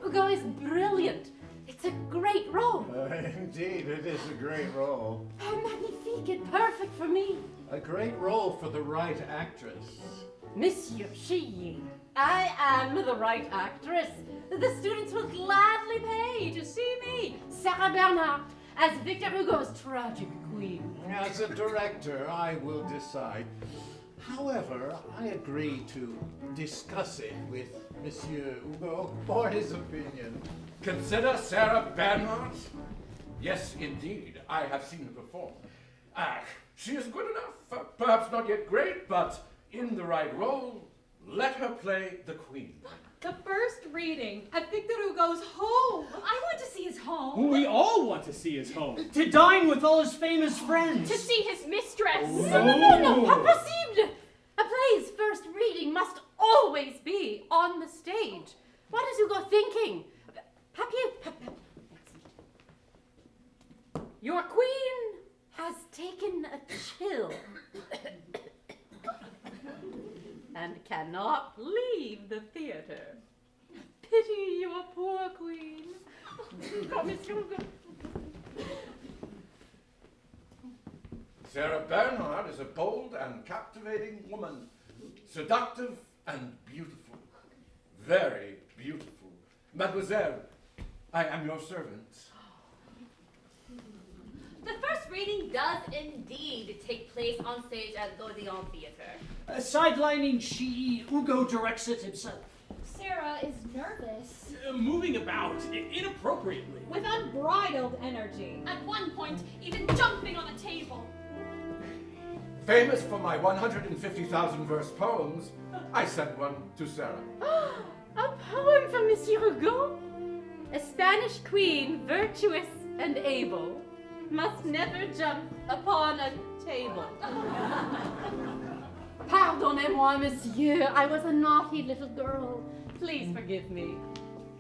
Hugo is brilliant. It's a great role. Indeed, it is a great role. Oh, magnifique and perfect for me. A great role for the right actress. Monsieur Chilly, I am the right actress. The students will gladly pay to see me, Sarah Bernhardt, as Victor Hugo's tragic queen. As a director, I will decide. However, I agree to discuss it with Monsieur Hugo for his opinion. Consider Sarah Bernhardt? Yes, indeed. I have seen her perform. She is good enough. Perhaps not yet great, but in the right role, let her play the queen. The first reading at Victor Hugo's home. I want to see his home. We all want to see his home. To dine with all his famous friends. To see his mistress. No, pas possible! A play's first reading must always be on the stage. What is Hugo thinking? Papier. Your queen has taken a chill and cannot leave the theater. Pity your poor queen. Oh, Mr. Hugo. Sarah Bernhardt is a bold and captivating woman, seductive and beautiful, very beautiful. Mademoiselle, I am your servant. The first reading does indeed take place on stage at l'Odéon Theatre. Sidelining Chilly, Hugo directs it himself. Sarah is nervous. Moving about inappropriately. With unbridled energy. At one point, even jumping on a table. Famous for my 150,000 verse poems, I sent one to Sarah. A poem from Monsieur Hugo? A Spanish queen, virtuous and able, must never jump upon a table. Pardonnez-moi, monsieur. I was a naughty little girl. Please forgive me.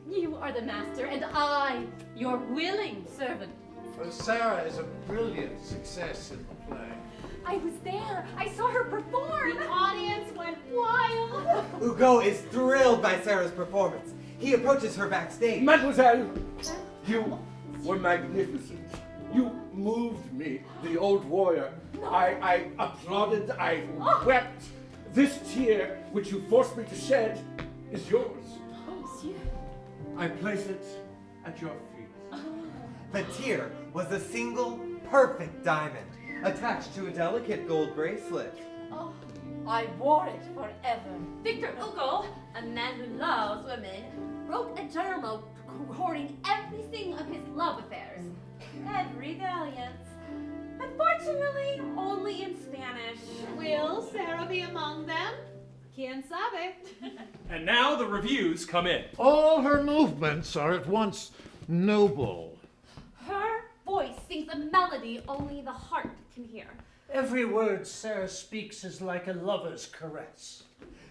You are the master, and I, your willing servant. Well, Sarah is a brilliant success in the play. I was there. I saw her perform. The audience went wild. Hugo is thrilled by Sarah's performance. He approaches her backstage. Mademoiselle, you were magnificent. You moved me, the old warrior. I applauded, I wept. This tear, which you forced me to shed, is yours. Oh, monsieur. I place it at your feet. The tear was a single, perfect diamond, attached to a delicate gold bracelet. Oh, I wore it forever. Victor Hugo, a man who loves women, wrote a journal recording everything of his love affairs. Every dalliance. Unfortunately, only in Spanish. Will Sarah be among them? Quien sabe? And now the reviews come in. All her movements are at once noble. Her voice sings a melody only the heart can hear. Every word Sarah speaks is like a lover's caress.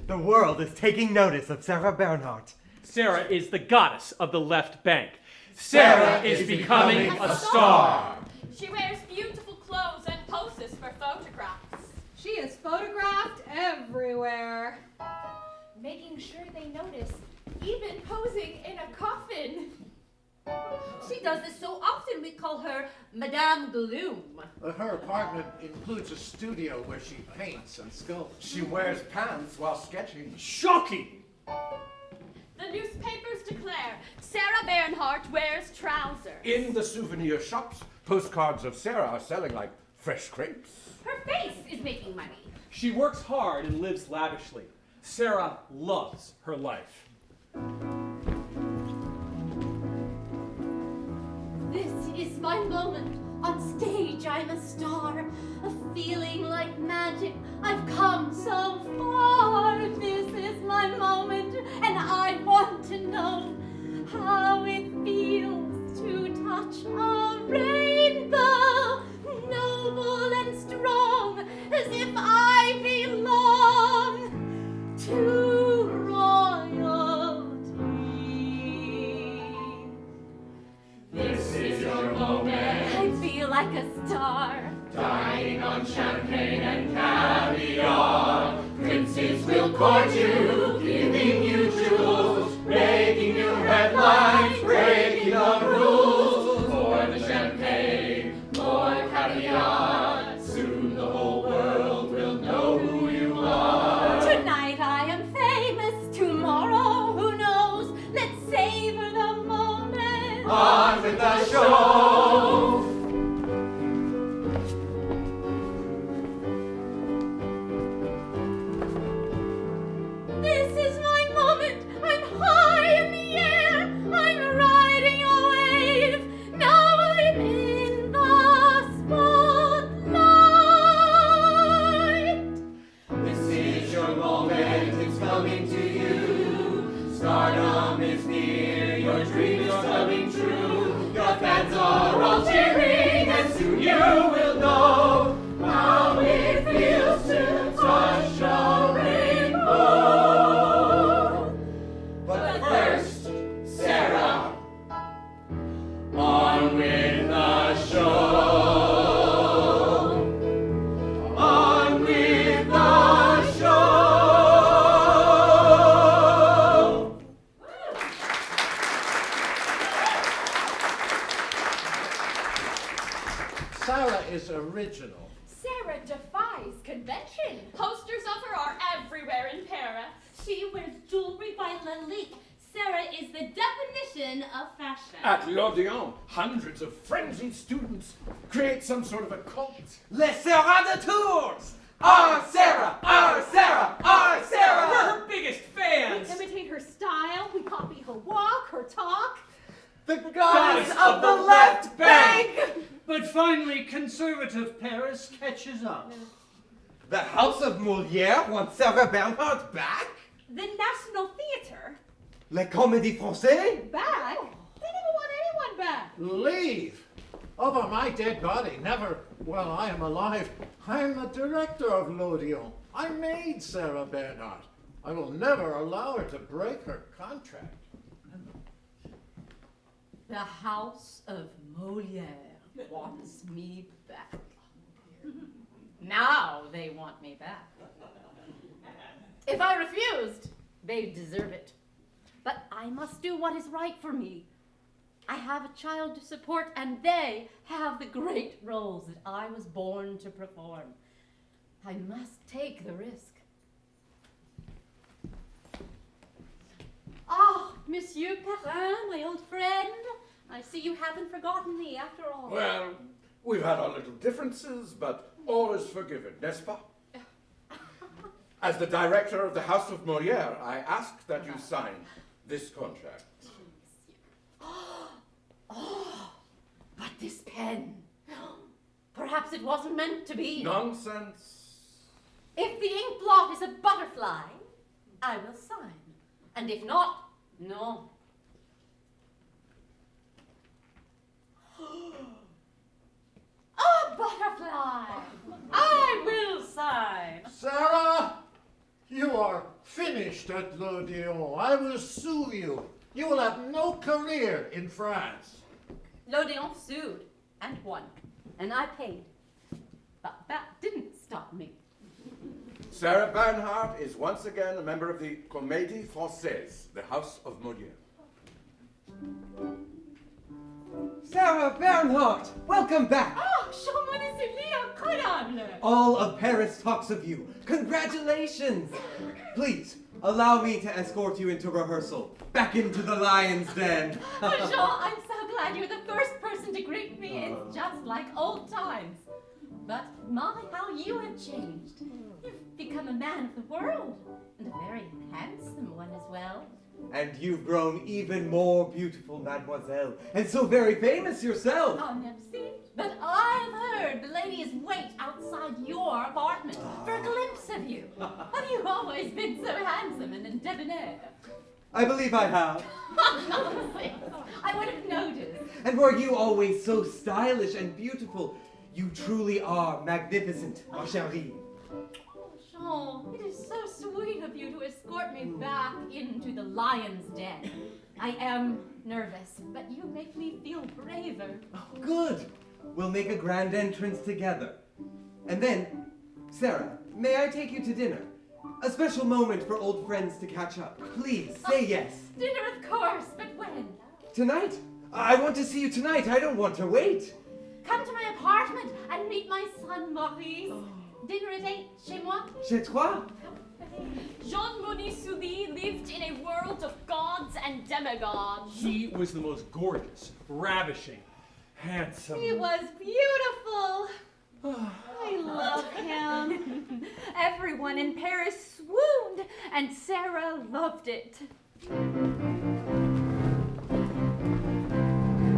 The world is taking notice of Sarah Bernhardt. Sarah is the goddess of the left bank. Sarah is becoming a star. She wears beautiful clothes and poses for photographs. She is photographed everywhere. Making sure they notice, even posing in a coffin. She does this so often we call her Madame Gloom. Her apartment includes a studio where she paints and sculpts. She wears pants while sketching. Shocking! The newspapers declare Sarah Bernhardt wears trousers. In the souvenir shops, postcards of Sarah are selling like fresh crepes. Her face is making money. She works hard and lives lavishly. Sarah loves her life. This is my moment. On stage, I'm a star. A feeling like magic. I've come so far. This is my moment, and I want to know how it feels to touch a rainbow, noble and strong, as if I belong to royalty. This is your moment. I feel like a star. Dining on champagne and caviar. Princes will court you, giving you jewels, making new headlines, breaking the rules. More the champagne, more caviar. Soon the whole world will know who you are. Tonight I am famous, tomorrow who knows? Let's savor the moment. On with the show. This is my moment. I'm high in the air. I'm riding a wave. Now I'm in the spotlight. This is your moment, it's coming to you. Stardom is near, your dream is coming true. Your fans are all cheering, and soon you will know how it feels to touch a rainbow. But first, Sarah, on with the show. On with the show. Sarah is original. Sarah defies convention. Posters of her are everywhere in Paris. She wears jewelry by Lalique. Sarah is the definition of fashion. At l'Odéon, hundreds of frenzied students create some sort of a cult. Les Sarah de Tours! Our Sarah! Our Sarah! Our We're Sarah! her biggest We fans! imitate her style, we copy her walk, her talk. The goddess of the left bank! But finally, conservative Paris catches up. The House of Molière wants Sarah Bernhardt back? The National Theatre. Les Comédies Françaises? Back? They never want anyone back. Leave! Over my dead body, never while I am alive. I am the director of l'Odéon. I made Sarah Bernhardt. I will never allow her to break her contract. The House of Molière wants me back. Now they want me back. If I refused, they deserve it. But I must do what is right for me. I have a child to support, and they have the great roles that I was born to perform. I must take the risk. Ah, Monsieur Perrin, my old friend. I see you haven't forgotten me after all. Well, we've had our little differences, but all is forgiven, n'est-ce pas? As the director of the House of Molière, I ask that you sign this contract. Oh, but this pen. Perhaps it wasn't meant to be. Nonsense. If the ink blot is a butterfly, I will sign. And if not, no. A butterfly! I will sign. Sarah, you are finished at l'Odéon. I will sue you. You will have no career in France. L'Odéon sued and won, and I paid. But that didn't stop me. Sarah Bernhardt is once again a member of the Comédie Française, the House of Molière. Sarah Bernhardt, welcome back. Oh, je incroyable! All of Paris talks of you. Congratulations. Please, allow me to escort you into rehearsal. Back into the lion's den. Jean, I'm so glad you're the first person to greet me. It's just like old times. But my, how you have changed. You've become a man of the world, and a very handsome one as well. And you've grown even more beautiful, mademoiselle, and so very famous yourself. Oh, merci. But I've heard the ladies wait outside your apartment for a glimpse of you. Have you always been so handsome and debonair? I believe I have. I would have noticed. And were you always so stylish and beautiful? You truly are magnificent, ma chérie. Oh, Jean, it is so sweet of you to escort me back into the lion's den. I am nervous, but you make me feel braver. Oh, good. We'll make a grand entrance together. And then, Sarah, may I take you to dinner? A special moment for old friends to catch up. Please, say yes. Dinner, of course, but when? Tonight? I want to see you tonight. I don't want to wait. Come to my apartment and meet my son, Maurice. Dinner at 8, chez moi. Chez toi? Jean-Marie Sully lived in a world of gods and demigods. He was the most gorgeous, ravishing, handsome. He was beautiful. I love him. Everyone in Paris swooned, and Sarah loved it.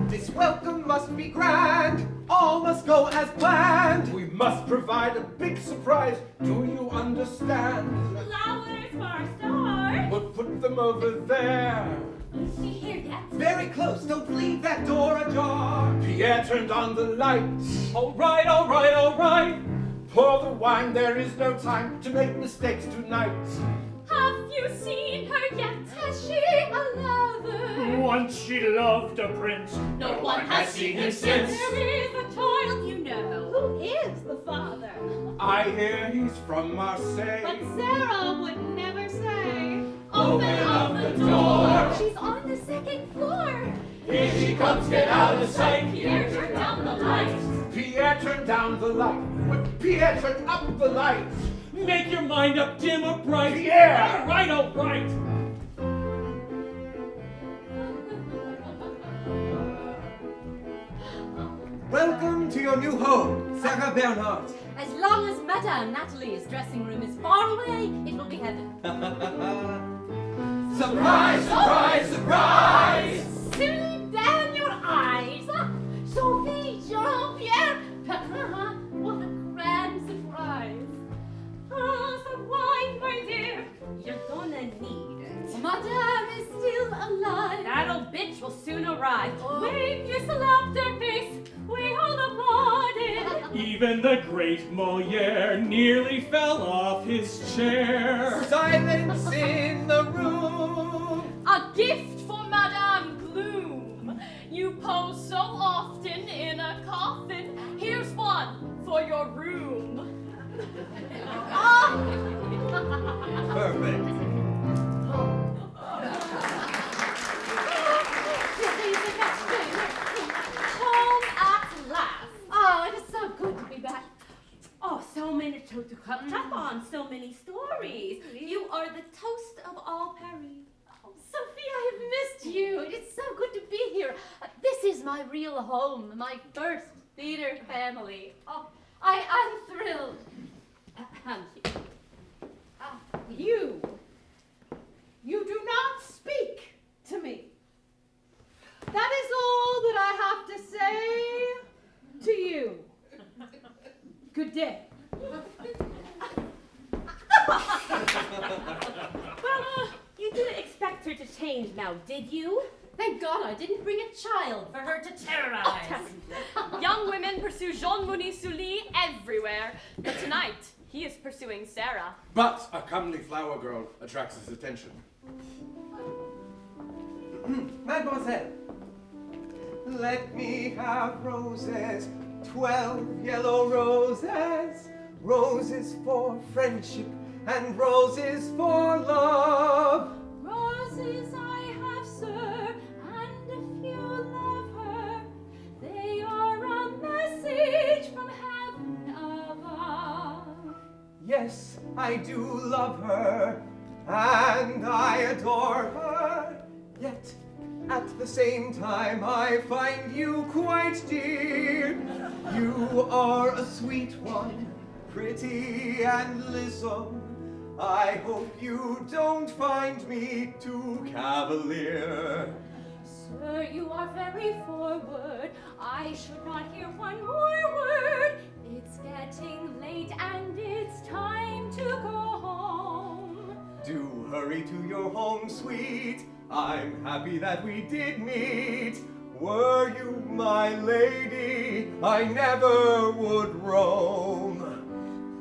This welcome must be grand. All must go as planned. We must provide a big surprise. Do you understand? Flowers for our star. We'll put them over there. Is she here yet? Very close. Don't leave that door ajar. Pierre turned on the lights. All right, all right, all right. Pour the wine. There is no time to make mistakes tonight. Have you seen her yet? Has she a lover? Once she loved a prince. No one has seen him since. There is a child, you know. Who is the father? I hear he's from Marseille. But Sarah would never say. Open up the door. She's on the second floor. Here she comes, get out of sight. Pierre, turn down the lights. Pierre turned down the light. Pierre turned up the lights. Make your mind up, dim or bright. Pierre! All right, all right. Welcome to your new home, Sarah Bernhardt. As long as Madame Natalie's dressing room is far away, it will be heaven. Surprise, surprise, surprise! Silly, damn your eyes! Sophie, Jean-Pierre, Perrin, what a grand surprise! Oh, some wine, my dear. You're gonna need it. Madame is still alive. That old bitch will soon arrive. Wave your laughter face, we all applauded. Even the great Molière nearly fell off his chair. Silence in the room. A gift for Madame Gloom. You pose so often in a coffin. Here's one for your room. Perfect. of all Paris. Oh, Sophie, I have missed you. It is so good to be here. This is my real home, my first theater family. Oh, I'm thrilled. You do not speak to me. That is all that I have to say to you. Good day. Well, you didn't expect her to change now, did you? Thank God I didn't bring a child for her to terrorize. Young women pursue Jean-Moni Sully everywhere, but tonight he is pursuing Sarah. But a comely flower girl attracts his attention. Mademoiselle, let me have roses, 12 yellow roses, roses for friendship and roses for love. Roses I have, sir, and if you love her, they are a message from heaven above. Yes, I do love her, and I adore her, yet at the same time I find you quite dear. You are a sweet one, pretty and lissome. I hope you don't find me too cavalier. Sir, you are very forward. I should not hear one more word. It's getting late and it's time to go home. Do hurry to your home, sweet. I'm happy that we did meet. Were you my lady, I never would roam.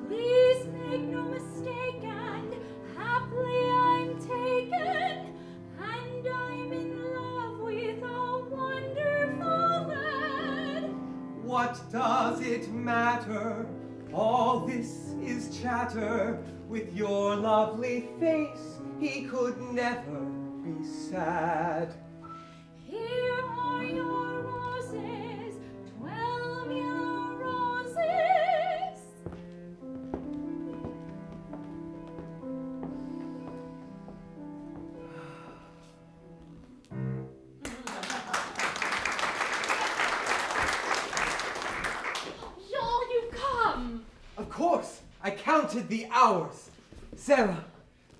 Please make no mistake, and happily I'm taken, and I'm in love with a wonderful lad. What does it matter? All this is chatter. With your lovely face, he could never be sad. Here are your roses, 12 yellow roses. Jean, you've come. Of course, I counted the hours. Sarah,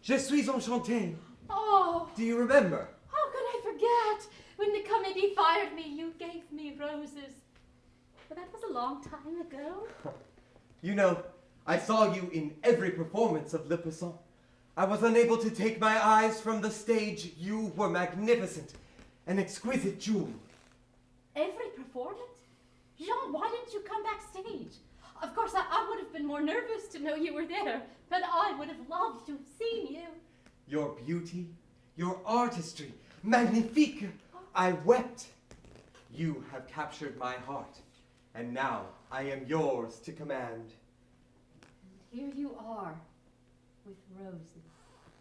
je suis enchanté. Oh, Do you remember? how could I forget? When the committee fired me, you gave me roses. But that was a long time ago. You know, I saw you in every performance of Le Poussin. I was unable to take my eyes from the stage. You were magnificent, an exquisite jewel. Every performance? Jean, why didn't you come backstage? Of course, I would have been more nervous to know you were there, but I would have loved to have seen you. Your beauty, your artistry, magnifique. I wept. You have captured my heart, and now I am yours to command. Here you are, with roses.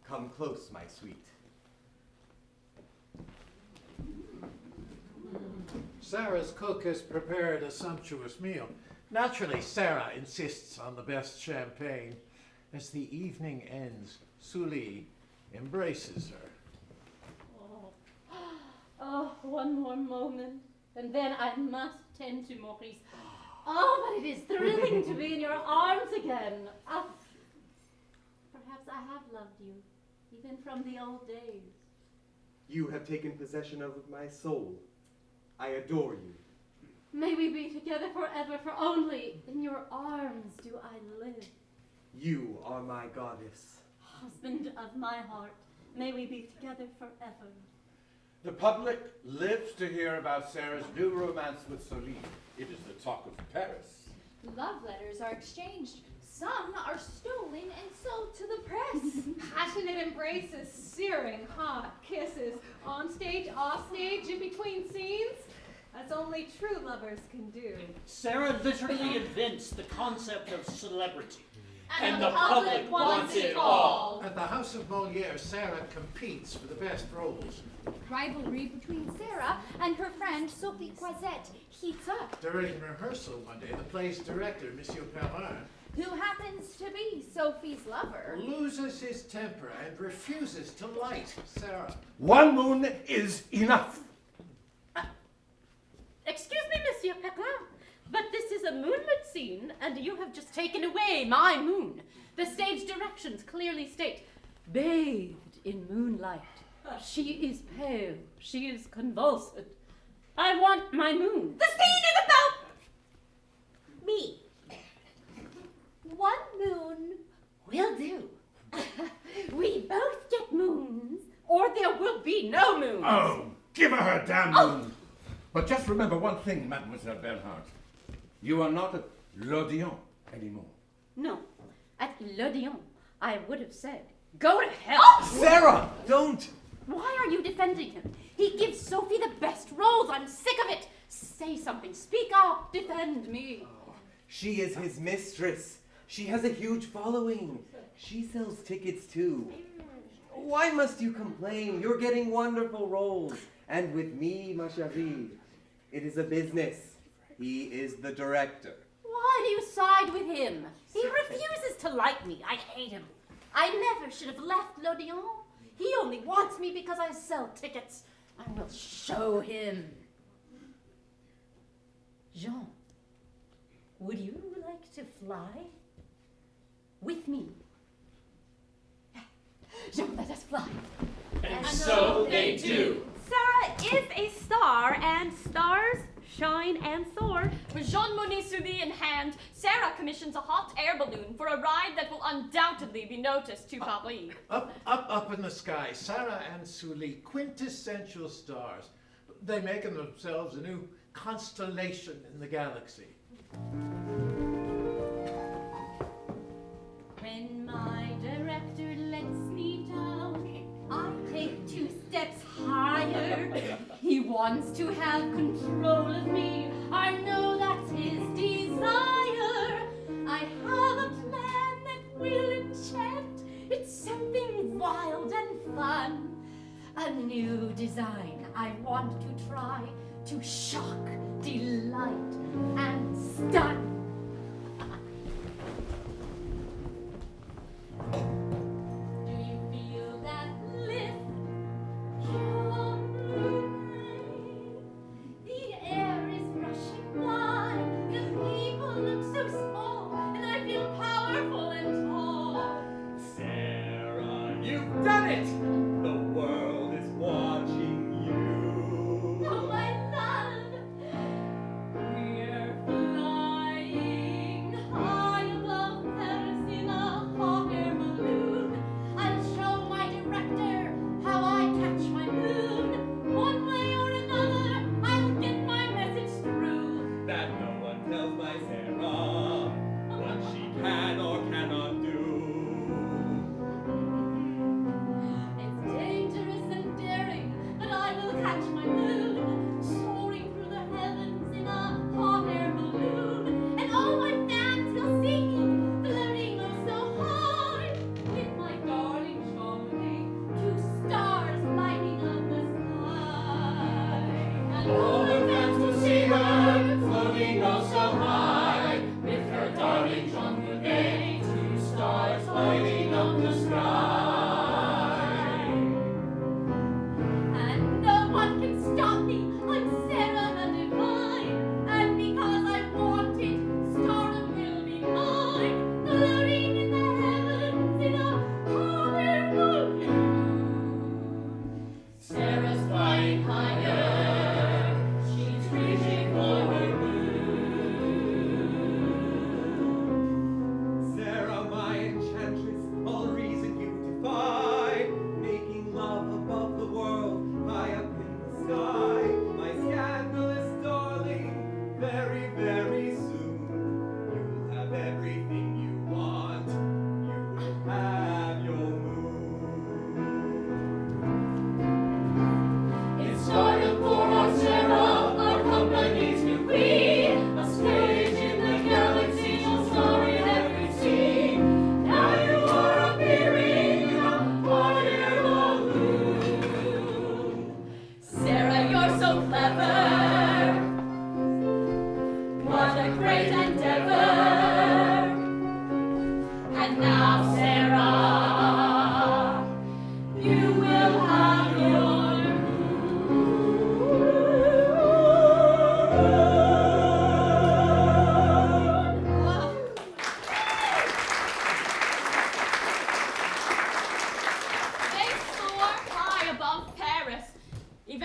Come close, my sweet. Sarah's cook has prepared a sumptuous meal. Naturally, Sarah insists on the best champagne. As the evening ends, Sully embraces her. Oh, one more moment, and then I must tend to Maurice. Oh, but it is thrilling to be in your arms again. Perhaps I have loved you, even from the old days. You have taken possession of my soul. I adore you. May we be together forever, for only in your arms do I live. You are my goddess. Husband of my heart, may we be together forever. The public lives to hear about Sarah's new romance with Sully. It is the talk of Paris. Love letters are exchanged. Some are stolen and sold to the press. Passionate embraces, searing hot kisses, on stage, off stage, in between scenes, as only true lovers can do. Sarah literally invents the concept of celebrity. And the public wants it all. At the House of Molière, Sarah competes for the best roles. Rivalry between Sarah and her friend Sophie Croisette heats up. During rehearsal one day, the play's director, Monsieur Perrin, who happens to be Sophie's lover. Loses his temper and refuses to light Sarah. One moon is enough. Excuse me, Monsieur Pepin, but this is a moonlit scene, and you have just taken away my moon. The stage directions clearly state, bathed in moonlight. She is pale. She is convulsed. I want my moon. The scene is about me. One moon will do. We both get moons, or there will be no moons. Oh, give her her damn moon. But just remember one thing, Mademoiselle Bernhardt. You are not at l'Odéon anymore. No, at l'Odéon, I would have said, go to hell. Sarah, don't! Why are you defending him? He gives Sophie the best roles. I'm sick of it. Say something. Speak up. Defend me. She is his mistress. She has a huge following. She sells tickets too. Why must you complain? You're getting wonderful roles. And with me, ma chérie, it is a business. He is the director. Why do you side with him? He refuses to like me. I hate him. I never should have left l'Odéon. He only wants me because I sell tickets. I will show him. Jean, would you like to fly with me? Jean, let us fly. And so they do. Sarah is a star, and stars shine and soar. With Jean Monnet Sully in hand, Sarah commissions a hot air balloon for a ride that will undoubtedly be noticed to Paris. Up in the sky, Sarah and Sully, quintessential stars. They make of themselves a new constellation in the galaxy. When my director lets me down, I take 2 steps higher. He wants to have control of me. I know that's his desire. I have a plan that will enchant. It's something wild and fun. A new design I want to try to shock, delight, and stun. Do you feel that lift? Your moonray. The air is rushing by. The people look so small, and I feel powerful and tall. Sarah, you've done it! The world is watching you. Oh, my love, we're flying.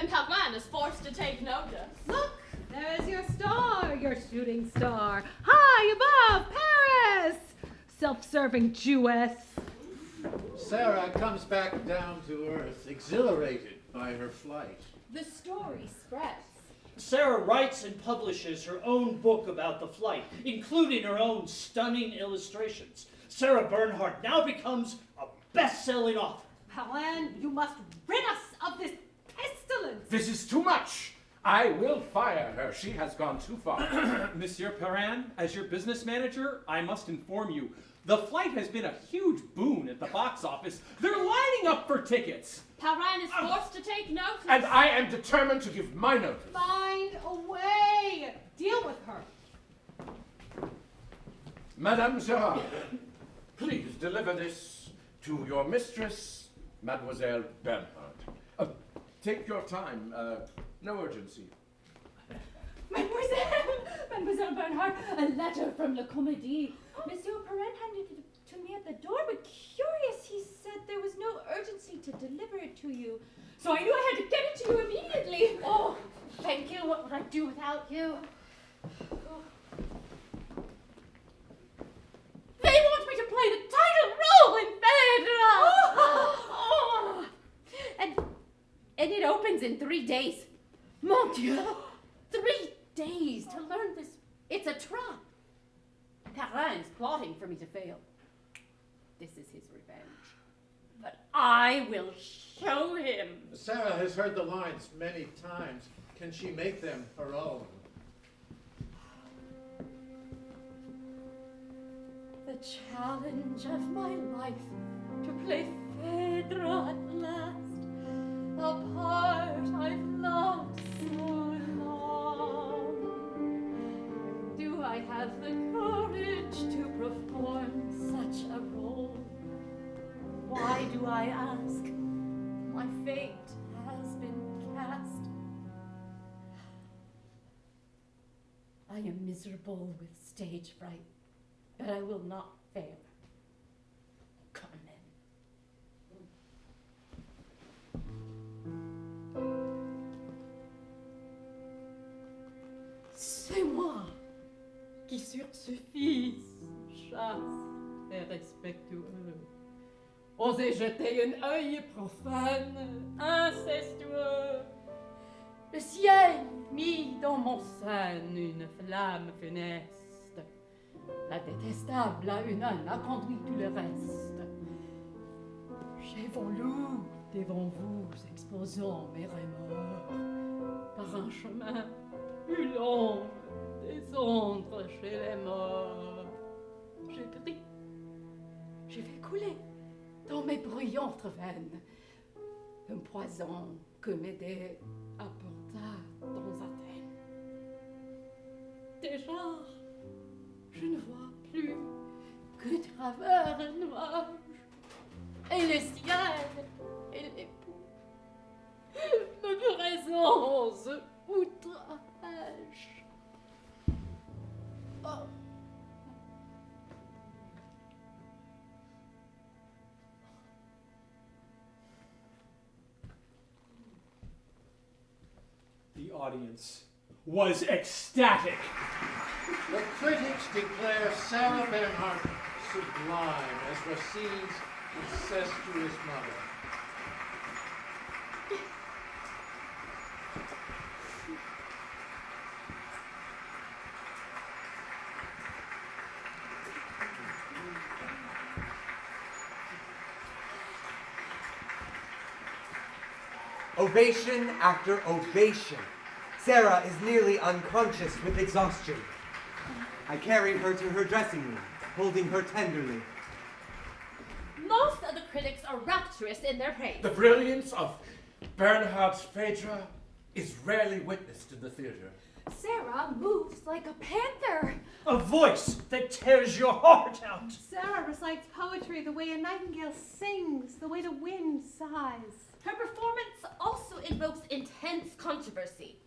Even Parvan is forced to take notice. Look, there's your star, your shooting star. High above Paris! Self-serving Jewess. Sarah comes back down to earth, exhilarated by her flight. The story spreads. Sarah writes and publishes her own book about the flight, including her own stunning illustrations. Sarah Bernhardt now becomes a best-selling author. Helen, you must rid us of this pestilence. This is too much. I will fire her. She has gone too far. Monsieur Perrin, as your business manager, I must inform you, the flight has been a huge boon at the box office. They're lining up for tickets. Parvan is forced to take notice. And I am determined to give my notice. Find a way. Deal with her. Madame Gerard, please deliver this to your mistress, Mademoiselle Bernhardt. Take your time. No urgency. Mademoiselle Bernhardt, a letter from the Comédie. Monsieur Perrin handed it to me at the door, but curious, he said there was no urgency to deliver it to you. So I knew I had to get it to you immediately. Oh, thank you. What would I do without you? They want me to play the title role in Phaedra! And it opens in 3 days. Mon Dieu! 3 days to learn this. It's a trap. Perrin's plotting for me to fail. This is his revenge. But I will show him. Sarah has heard the lines many times. Can she make them her own? The challenge of my life to play Phaedra at last. A part I've loved so long. Do I have the courage to perform such a role? Why do I ask? My fate has been cast. I am miserable with stage fright, but I will not fail. Come then. C'est moi qui sur ce fils chasse et respectueux. Osez jeter un œil profane, incestueux. Le ciel mit dans mon sein une flamme funeste. La détestable à une âne a conduit tout le reste. J'ai voulu devant vous exposant mes remords par un chemin plus long descendre chez les morts. J'ai pris, j'ai fait couler dans mes bruyantes veines un poison que Médée apporta dans Athènes. Déjà, je ne vois plus que travers un nuage et le ciel et l'époux me présence outrage. Oh. The audience was ecstatic. The critics declare Sarah Bernhardt sublime as Racine's incestuous mother. Ovation after ovation. Sarah is nearly unconscious with exhaustion. I carried her to her dressing room, holding her tenderly. Most of the critics are rapturous in their praise. The brilliance of Bernhardt's Phaedra is rarely witnessed in the theater. Sarah moves like a panther. A voice that tears your heart out. Sarah recites poetry the way a nightingale sings, the way the wind sighs. Her performance also invokes intense controversy.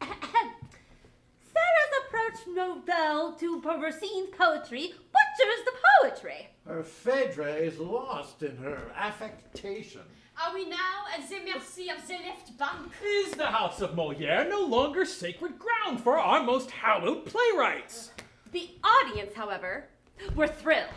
Sarah's approach novel to Racine's poetry butchers the poetry. Her Phaedra is lost in her affectation. Are we now at the mercy of the left bank? Is the house of Molière no longer sacred ground for our most hallowed playwrights? The audience, however, were thrilled.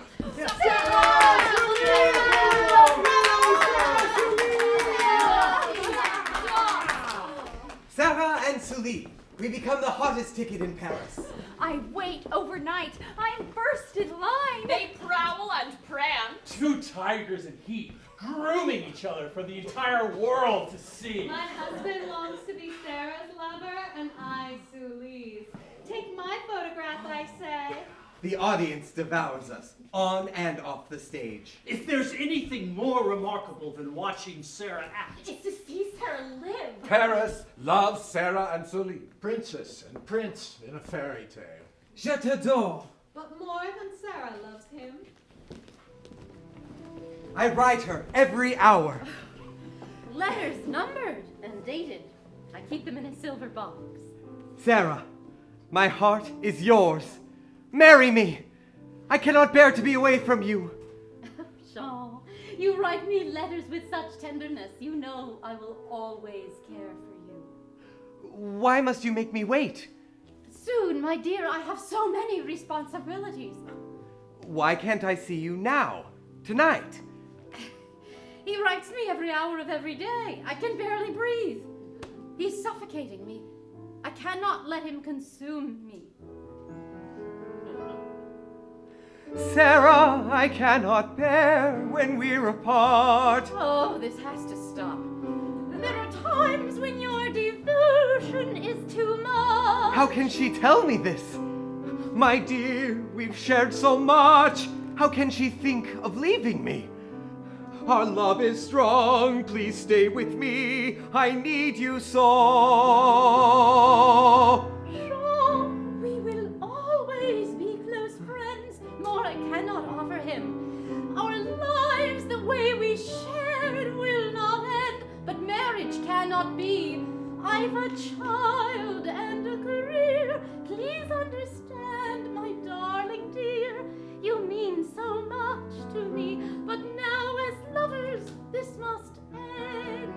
Sarah and Sully, we become the hottest ticket in Paris. I wait overnight. I am first in line. They prowl and prance. Two tigers in heat, grooming each other for the entire world to see. My husband longs to be Sarah's lover, and I Sully's. Take my photograph, I say. The audience devours us, on and off the stage. If there's anything more remarkable than watching Sarah act, It's to see Sarah live. Paris loves Sarah and Sully. Princess and prince in a fairy tale. Je t'adore. But more than Sarah loves him. I write her every hour. Letters numbered and dated. I keep them in a silver box. Sarah, my heart is yours. Marry me. I cannot bear to be away from you. Oh, you write me letters with such tenderness. You know I will always care for you. Why must you make me wait? Soon, my dear, I have so many responsibilities. Why can't I see you now? Tonight? He writes me every hour of every day. I can barely breathe. He's suffocating me. I cannot let him consume me. Sarah, I cannot bear when we're apart. Oh, this has to stop. There are times when your devotion is too much. How can she tell me this? My dear, we've shared so much. How can she think of leaving me? Our love is strong. Please stay with me. I need you so. Sure, we will always be close friends. More I cannot offer him. Our lives, the way we share it, will not end. But marriage cannot be. I've a child and a career. Please understand, my darling dear. You mean so much to me. But now, as lovers, this must end.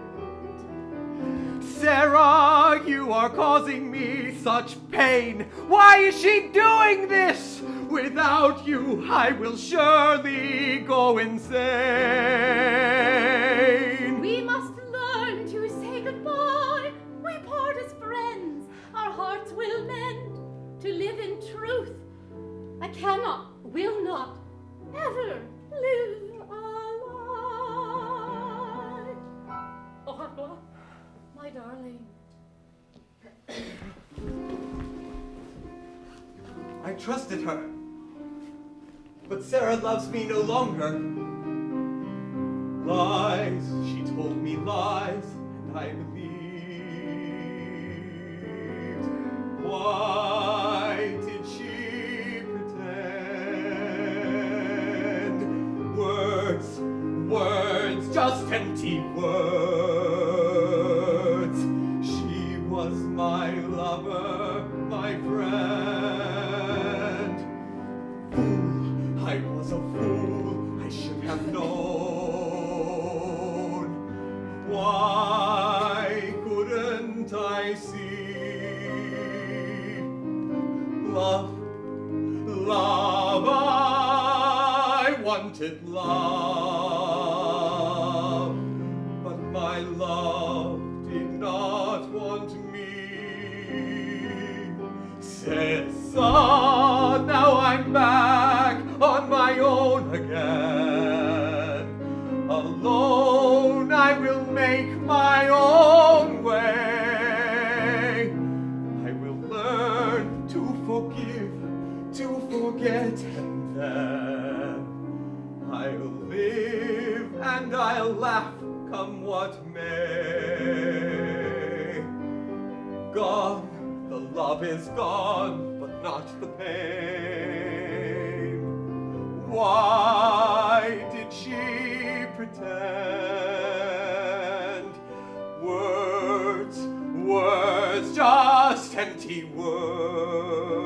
Sarah, you are causing me such pain. Why is she doing this? Without you, I will surely go insane. We must learn to say goodbye. We part as friends. Our hearts will mend to live in truth. I cannot, will not, ever live a lie. Au revoir, my darling. I trusted her. But Sarah loves me no longer. Lies, she told me lies, and I believed. Why did she pretend? Words, just empty words. She was my lover, my friend. Fool, I was a fool, I should have known. Why couldn't I see? Love, I wanted love, but my love did not want me. Cessa, now I'm back on my own again. Alone I will make my own way. I will learn to forgive, to forget, and then I'll live and I'll laugh, come what may. Gone, the love is gone, but not the pain. Why did she pretend? Words, just empty words.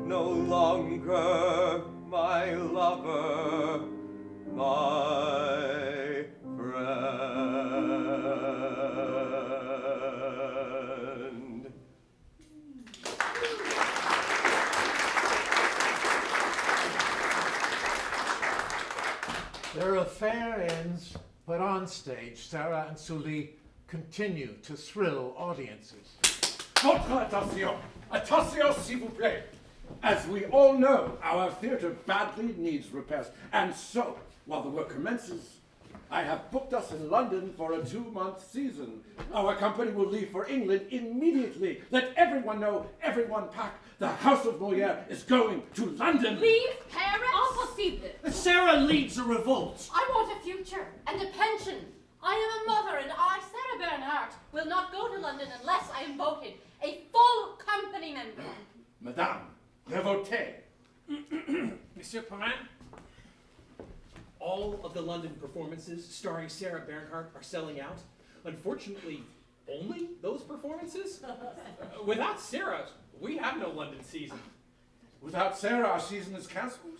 No longer my lover, my affair ends, but on stage, Sarah and Sully continue to thrill audiences. Votre attention! Attention, s'il vous plaît! As we all know, our theatre badly needs repairs, and so, while the work commences, I have booked us in London for a 2-month season. Our company will leave for England immediately. Let everyone know, everyone pack. The House of Molière is going to London. Leave Paris? Impossible. Sarah leads a revolt. I want a future and a pension. I am a mother, and I, Sarah Bernhardt, will not go to London unless I am voted a full company member. Madame, revotez. Monsieur Perrin, all of the London performances starring Sarah Bernhardt are selling out. Unfortunately, only those performances? Without Sarah, we have no London season. Without Sarah, our season is cancelled.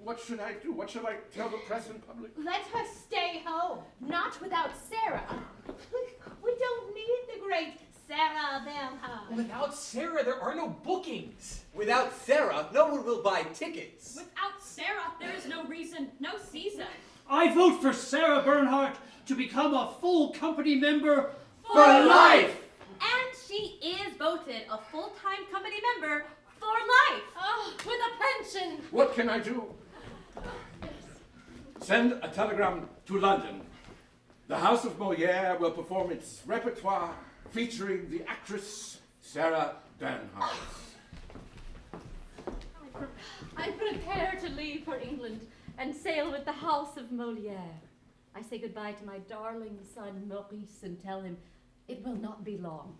What should I do? What shall I tell the press and public? Let her stay home. Not without Sarah. We don't need the great Sarah Bernhardt. Without Sarah, there are no bookings. Without Sarah, no one will buy tickets. Without Sarah, there is no reason, no season. I vote for Sarah Bernhardt to become a full company member For life! And she is voted a full-time company member for life. Oh, with a pension. What can I do? Send a telegram to London. The House of Molière will perform its repertoire featuring the actress Sarah Bernhardt. I prepare to leave for England and sail with the House of Molière. I say goodbye to my darling son Maurice and tell him it will not be long.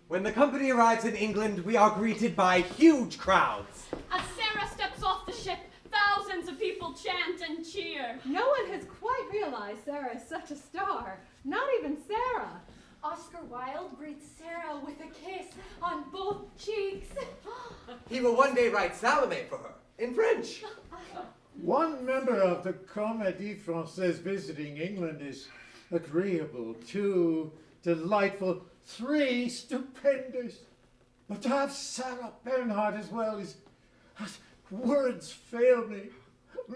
When the company arrives in England, we are greeted by huge crowds. As Sarah steps off the ship, thousands of people chant and cheer. No one has quite realized Sarah is such a star. Not even Sarah. Oscar Wilde greets Sarah with a kiss on both cheeks. He will one day write Salome for her, in French. One member of the Comédie Française visiting England is agreeable, 2 delightful, 3 stupendous. But to have Sarah Bernhardt as well is... words fail me.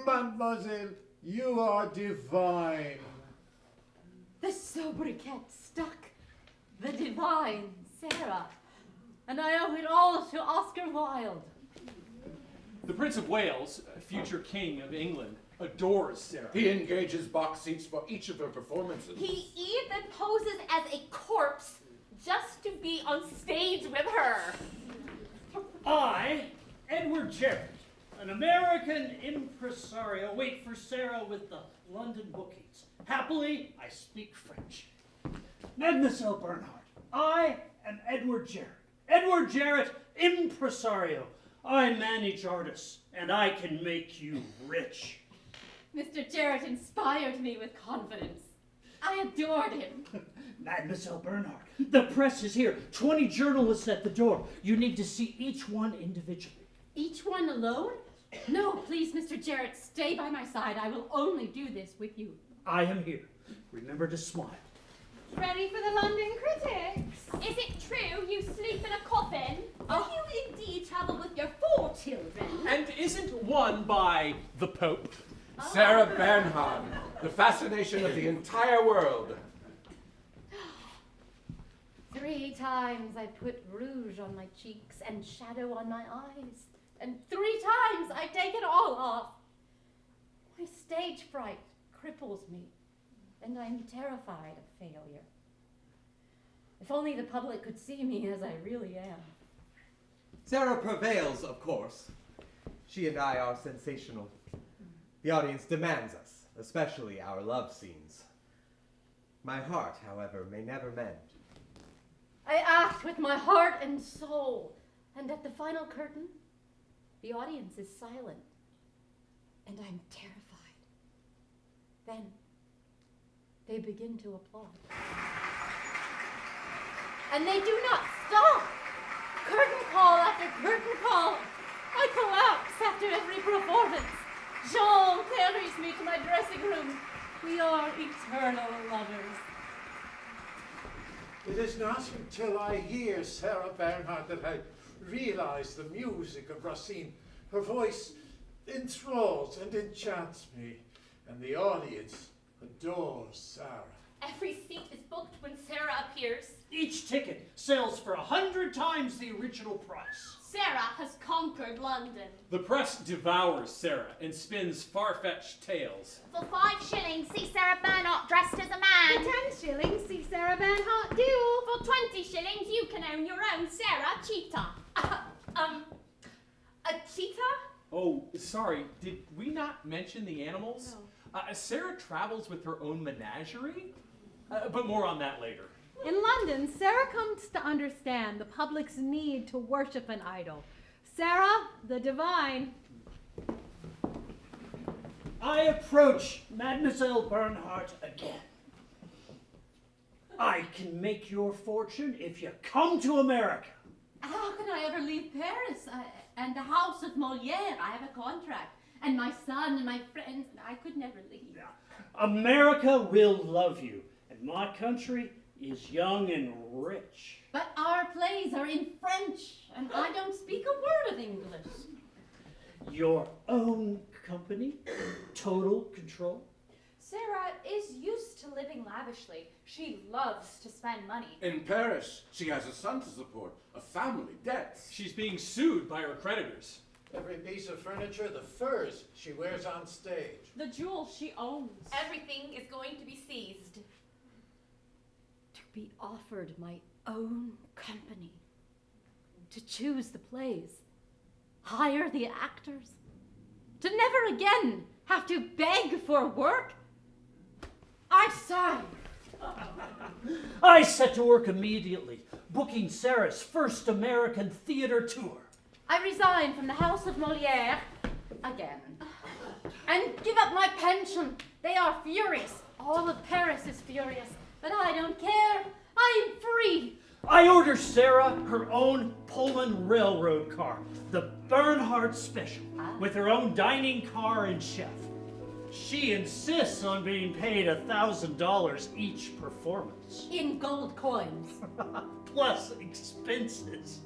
Mademoiselle, you are divine. The sobriquet stuck. The divine Sarah. And I owe it all to Oscar Wilde. The Prince of Wales, future King of England, adores Sarah. He engages box seats for each of her performances. He even poses as a corpse just to be on stage with her. I, Edward Jarrett, an American impresario, wait for Sarah with the London bookings. Happily, I speak French. Mademoiselle Bernhardt, I am Edward Jarrett. Edward Jarrett, impresario. I manage artists, and I can make you rich. Mr. Jarrett inspired me with confidence. I adored him. Mademoiselle Bernhardt, the press is here. 20 journalists at the door. You need to see each one individually. Each one alone? No, please, Mr. Jarrett, stay by my side. I will only do this with you. I am here. Remember to smile. Ready for the London critics? Is it true you sleep in a coffin? Oh, you indeed travel with your 4 children. And isn't one by the Pope? Sarah Bernhardt, the fascination of the entire world. 3 times I put rouge on my cheeks and shadow on my eyes. And 3 times I take it all off. My stage fright cripples me, and I'm terrified of failure. If only the public could see me as I really am. Sarah prevails, of course. She and I are sensational. The audience demands us, especially our love scenes. My heart, however, may never mend. I act with my heart and soul, and at the final curtain, the audience is silent, and I'm terrified. Then they begin to applaud. And they do not stop. Curtain call after curtain call. I collapse after every performance. Jean carries me to my dressing room. We are eternal lovers. It is not until I hear Sarah Bernhardt that I realize the music of Racine. Her voice enthralls and enchants me, and the audience adores Sarah. Every seat is booked when Sarah appears. Each ticket sells for 100 times the original price. Sarah has conquered London. The press devours Sarah and spins far-fetched tales. For 5 shillings, see Sarah Bernhardt dressed as a man. For 10 shillings, see Sarah Bernhardt duel. For 20 shillings, you can own your own Sarah cheetah. A cheetah? Oh, sorry, did we not mention the animals? No. Sarah travels with her own menagerie, but more on that later. In London, Sarah comes to understand the public's need to worship an idol. Sarah, the divine. I approach Mademoiselle Bernhardt again. I can make your fortune if you come to America. How can I ever leave Paris? And the house of Molière, I have a contract. And my son and my friends, I could never leave. America will love you, and my country is young and rich. But our plays are in French, and I don't speak a word of English. Your own company, total control. Sarah is used to living lavishly. She loves to spend money. In Paris, she has a son to support, a family, debts. She's being sued by her creditors. Every piece of furniture, the furs she wears on stage. The jewels she owns. Everything is going to be seized. To be offered my own company, to choose the plays, hire the actors, to never again have to beg for work. I sign. I set to work immediately, booking Sarah's first American theater tour. I resign from the house of Molière again and give up my pension. They are furious. All of Paris is furious, but I don't care. I am free. I order Sarah her own Pullman railroad car, the Bernhardt Special, with her own dining car and chef. She insists on being paid $1,000 each performance. In gold coins. Plus expenses.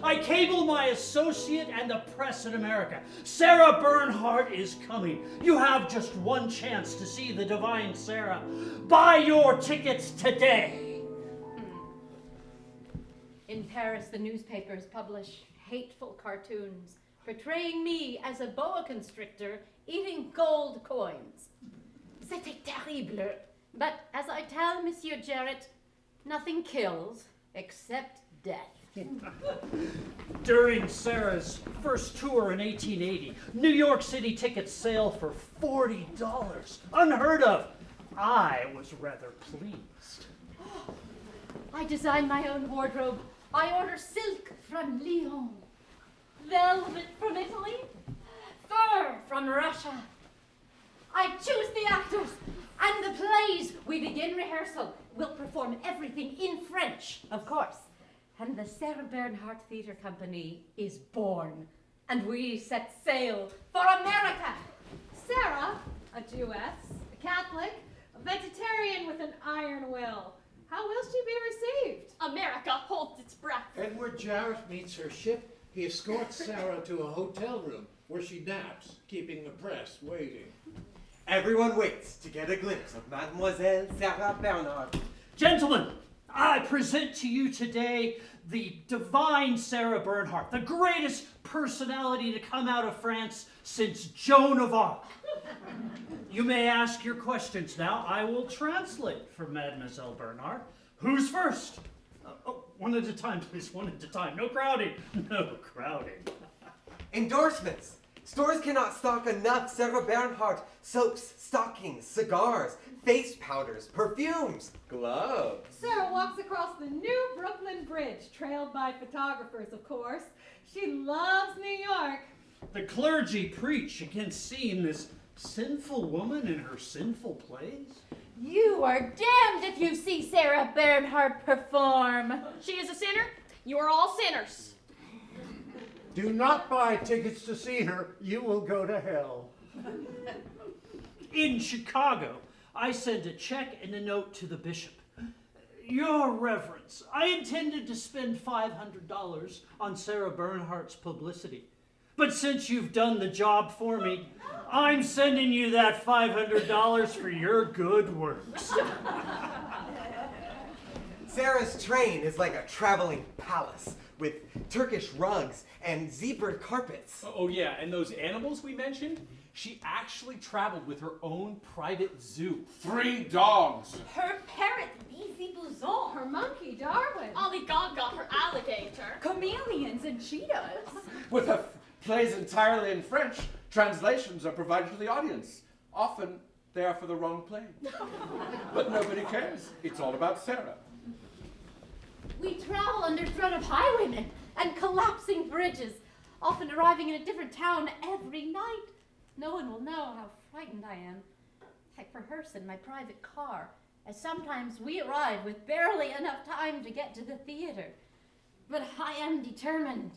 I cable my associate and the press in America. Sarah Bernhardt is coming. You have just one chance to see the divine Sarah. Buy your tickets today. In Paris, the newspapers publish hateful cartoons portraying me as a boa constrictor eating gold coins. C'était terrible. But as I tell Monsieur Jarrett, nothing kills except death. During Sarah's first tour in 1880, New York City tickets sell for $40. Unheard of. I was rather pleased. I design my own wardrobe. I order silk from Lyon, velvet from Italy, fur from Russia. I choose the actors and the plays. We begin rehearsal. We'll perform everything in French, of course. And the Sarah Bernhardt Theatre Company is born. And we set sail for America. Sarah, a Jewess, a Catholic, a vegetarian with an iron will. How will she be received? America holds its breath. Edward Jarrett meets her ship. He escorts Sarah to a hotel room where she naps, keeping the press waiting. Everyone waits to get a glimpse of Mademoiselle Sarah Bernhardt. Gentlemen, I present to you today the divine Sarah Bernhardt, the greatest personality to come out of France since Joan of Arc. You may ask your questions now. I will translate for Mademoiselle Bernhardt. Who's first? One at a time, please. One at a time. No crowding. No crowding. Endorsements. Stores cannot stock enough Sarah Bernhardt soaps, stockings, cigars, face powders, perfumes, gloves. Sarah walks across the new Brooklyn Bridge, trailed by photographers, of course. She loves New York. The clergy preach against seeing this sinful woman in her sinful plays. You are damned if you see Sarah Bernhardt perform. She is a sinner. You are all sinners. Do not buy tickets to see her. You will go to hell. In Chicago, I sent a check and a note to the bishop. Your Reverence, I intended to spend $500 on Sarah Bernhardt's publicity, But since you've done the job for me, I'm sending you that $500 for your good works. Sarah's train is like a traveling palace with Turkish rugs and zebra carpets. Oh, yeah, and those animals we mentioned? She actually traveled with her own private zoo. 3 dogs. Her parrot, Beezy Bouzon. Her monkey, Darwin. Ollie Gaga, her alligator. Chameleons and cheetahs. With her plays entirely in French, translations are provided to the audience. Often, they are for the wrong play. But nobody cares. It's all about Sarah. We travel under threat of highwaymen and collapsing bridges, often arriving in a different town every night. No one will know how frightened I am. I rehearse in my private car, as sometimes we arrive with barely enough time to get to the theater. But I am determined,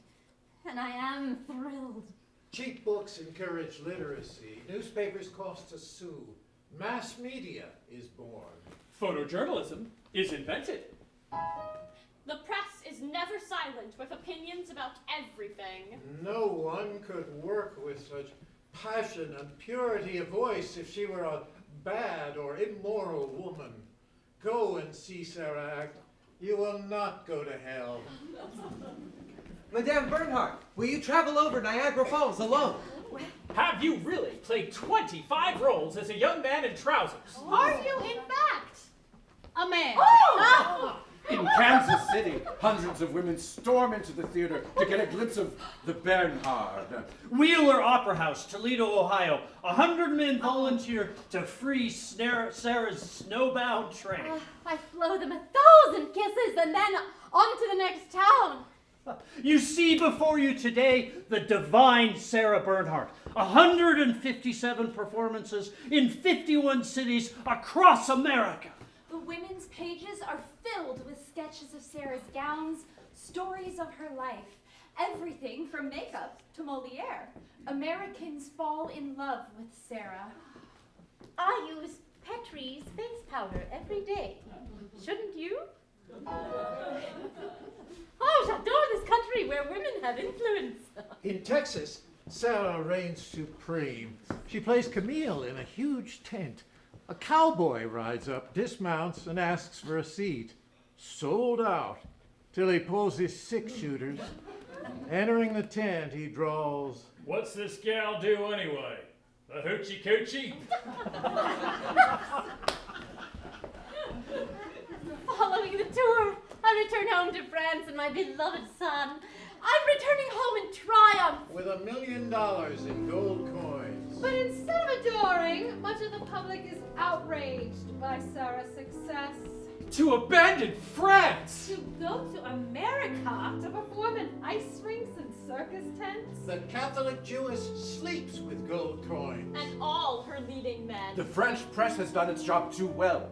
and I am thrilled. Cheap books encourage literacy. Newspapers cost a sou. Mass media is born. Photojournalism is invented. The press is never silent with opinions about everything. No one could work with such passion and purity of voice if she were a bad or immoral woman. Go and see Sarah act. You will not go to hell. Madame Bernhardt, will you travel over Niagara Falls alone? Have you really played 25 roles as a young man in trousers? Are you, in fact, a man? In Kansas City, hundreds of women storm into the theater to get a glimpse of the Bernhard. Wheeler Opera House, Toledo, Ohio. 100 men volunteer to free Sarah's snowbound train. I blow them 1,000 kisses and then on to the next town. You see before you today the divine Sarah Bernhardt. 157 performances in 51 cities across America. The women's pages are filled with sketches of Sarah's gowns, stories of her life, everything from makeup to Moliere. Americans fall in love with Sarah. I use Petrie's face powder every day. Shouldn't you? Oh, j'adore this country where women have influence. In Texas, Sarah reigns supreme. She plays Camille in a huge tent. A cowboy rides up, dismounts, and asks for a seat. Sold out, till he pulls his 6-shooters. Entering the tent, he drawls, What's this gal do anyway? A hoochie coochie? Following the tour, I return home to France and my beloved son. I'm returning home in triumph. with $1 million in gold coins. But instead of adoring, much of the public is outraged by Sarah's success. To abandon France! To go to America to perform in ice rinks and circus tents? The Catholic Jewess sleeps with gold coins. And all her leading men. The French press has done its job too well.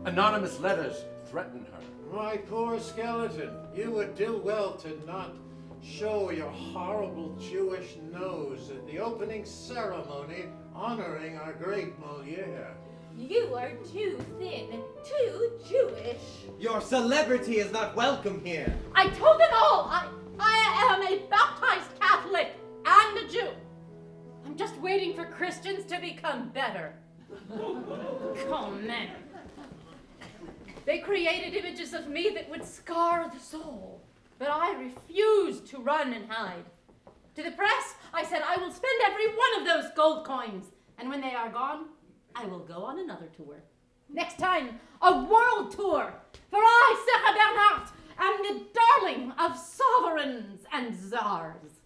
Anonymous letters threaten her. My poor skeleton, you would do well to not show your horrible Jewish nose at the opening ceremony honoring our great Moliere. You are too thin, too Jewish. Your celebrity is not welcome here. I told them all. I am a baptized Catholic and a Jew. I'm just waiting for Christians to become better. Come on. They created images of me that would scar the soul, but I refused to run and hide. To the press, I said I will spend every one of those gold coins, and when they are gone, I will go on another tour. Next time, a world tour, for I, Sarah Bernhardt, am the darling of sovereigns and czars.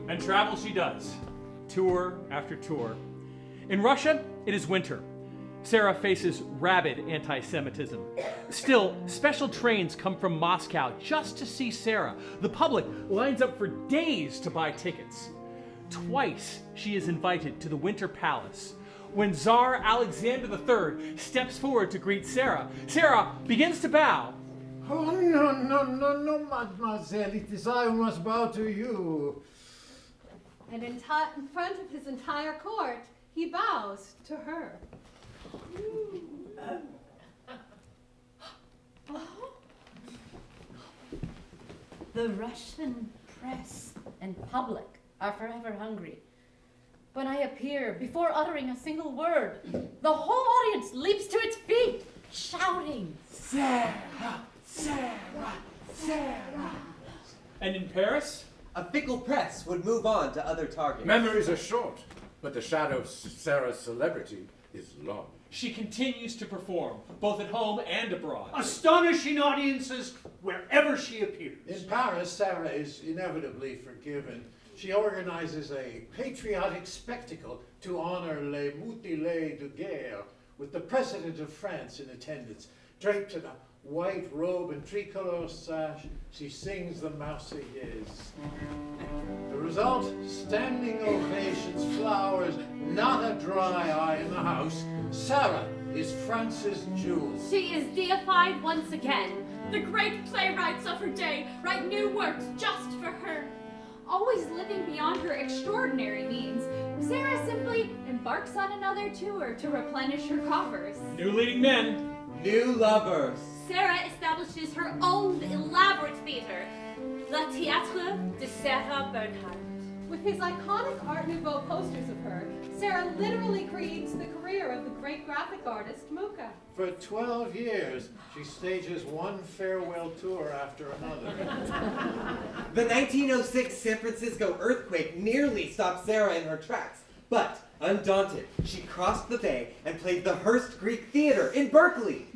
And travel she does, tour after tour. In Russia, it is winter. Sarah faces rabid anti-Semitism. Still, special trains come from Moscow just to see Sarah. The public lines up for days to buy tickets. Twice she is invited to the Winter Palace. When Tsar Alexander III steps forward to greet Sarah, Sarah begins to bow. Oh, no, mademoiselle, it is I who must bow to you. And in front of his entire court, he bows to her. The Russian press and public are forever hungry. When I appear, before uttering a single word, the whole audience leaps to its feet, shouting, "Sarah! Sarah! Sarah!" And in Paris? A fickle press would move on to other targets. Memories are short, but the shadow of Sarah's celebrity is long. She continues to perform, both at home and abroad. Astonishing audiences wherever she appears. In Paris, Sarah is inevitably forgiven. She organizes a patriotic spectacle to honor les mutilés de guerre, with the President of France in attendance. Draped in a white robe and tricolor sash, she sings the Marseillaise. The result? Standing ovations, flowers, not a dry eye in the house. Sarah is France's jewel. She is deified once again. The great playwrights of her day write new works just for her. Always living beyond her extraordinary means, Sarah simply embarks on another tour to replenish her coffers. New leading men. New lovers. Sarah establishes her own elaborate theater, Le Théâtre de Sarah Bernhardt. With his iconic Art Nouveau posters of her, Sarah literally creates the career of the great graphic artist Mucha. For 12 years, she stages one farewell tour after another. The 1906 San Francisco earthquake nearly stopped Sarah in her tracks, but undaunted, she crossed the bay and played the Hearst Greek Theater in Berkeley.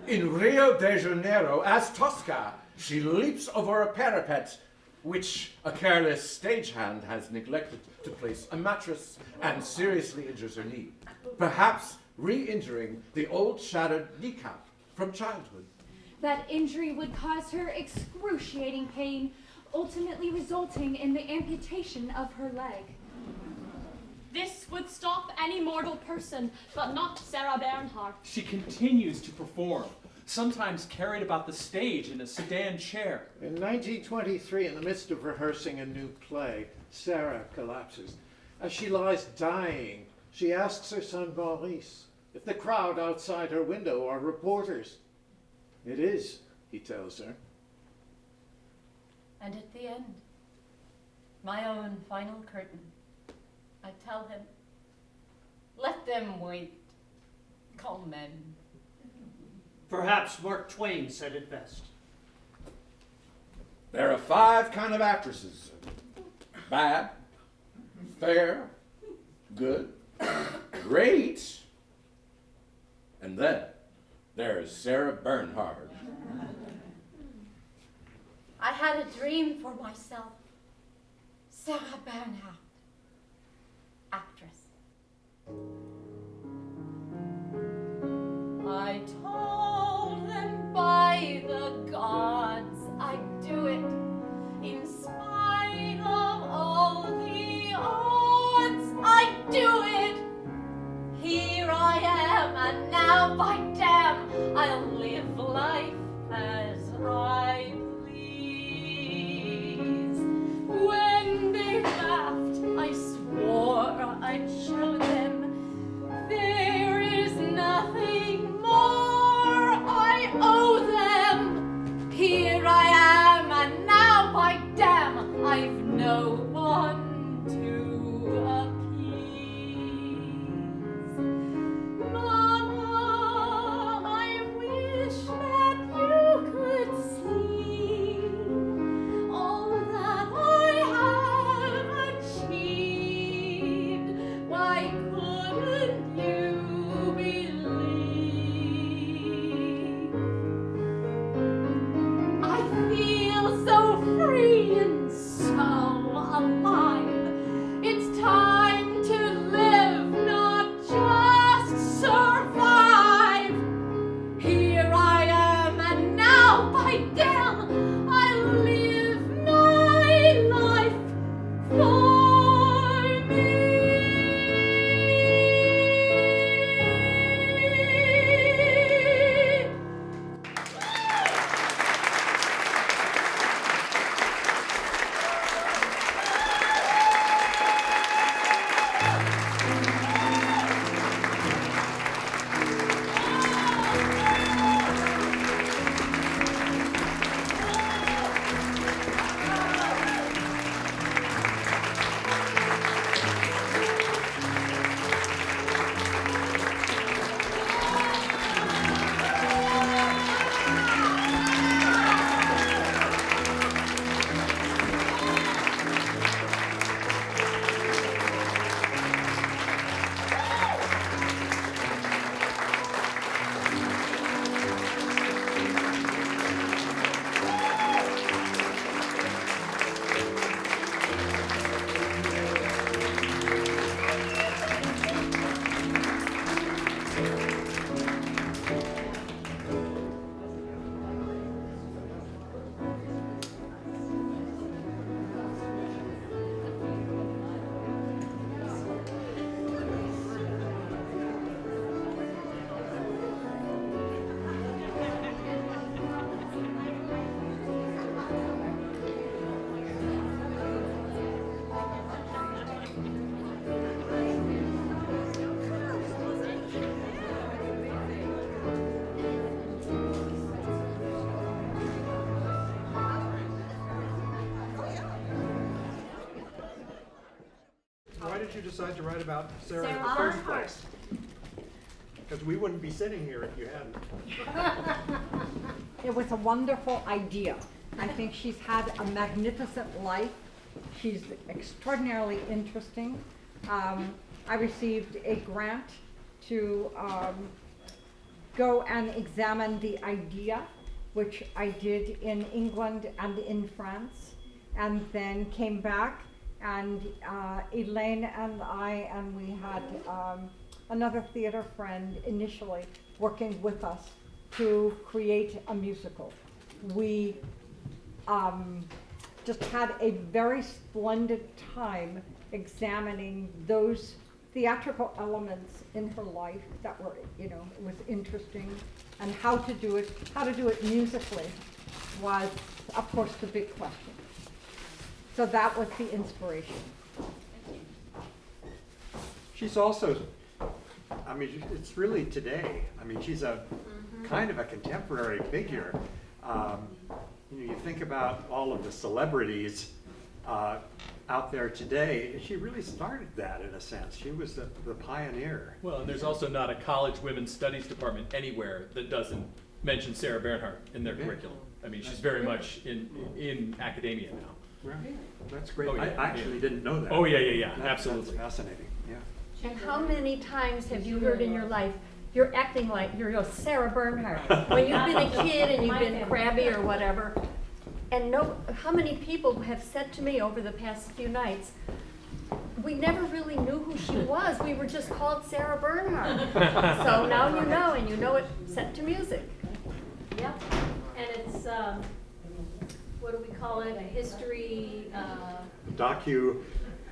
In Rio de Janeiro, as Tosca, she leaps over a parapet, which a careless stagehand has neglected to place a mattress and seriously injures her knee, perhaps re-injuring the old shattered kneecap from childhood. That injury would cause her excruciating pain, ultimately resulting in the amputation of her leg. This would stop any mortal person, but not Sarah Bernhardt. She continues to perform, sometimes carried about the stage in a sedan chair. In 1923, in the midst of rehearsing a new play, Sarah collapses. As she lies dying, she asks her son Maurice if the crowd outside her window are reporters. It is, he tells her. And at the end, my own final curtain, I tell him, let them wait. Call men. Perhaps Mark Twain said it best. There are 5 kinds of actresses: bad, fair, good, great, and then there's Sarah Bernhardt. I had a dream for myself. Sarah Bernhardt, actress. I told them by the gods I'd do it, in spite of all the odds. I'd do it. Here I am, and now by damn, I'll live life as I please. When they laughed, I swore I'd show them there is nothing more I owe them. Here I am, and now by damn, I've no one to appease. Mama, I wish that you decide to write about Sarah, in Sarah the first Bernhardt. place? Because we wouldn't be sitting here if you hadn't. It was a wonderful idea. I think she's had a magnificent life. She's extraordinarily interesting. I received a grant to go and examine the idea, which I did in England and in France, and then came back, and Elaine and I, and we had another theater friend initially working with us to create a musical. We just had a very splendid time examining those theatrical elements in her life that were, you know, it was interesting, and how to do it musically was, of course, the big question. So that was the inspiration. She's also, I mean, it's really today. I mean, she's a kind of a contemporary figure. You know, you think about all of the celebrities out there today. She really started that in a sense. She was the pioneer. Well, and there's also not a college women's studies department anywhere that doesn't mention Sarah Bernhardt in their curriculum. I mean, she's very much in academia now. Right. That's great. Oh, yeah, I actually didn't know that. Oh, yeah, absolutely. That's fascinating, yeah. And how many times have you heard in your life, you're acting like you're Sarah Bernhardt, when you've been a kid and you've been crabby or whatever? And how many people have said to me over the past few nights, we never really knew who she was. We were just called Sarah Bernhardt. So now you know, and you know it set to music. Yep, and it's, what do we call it, a history,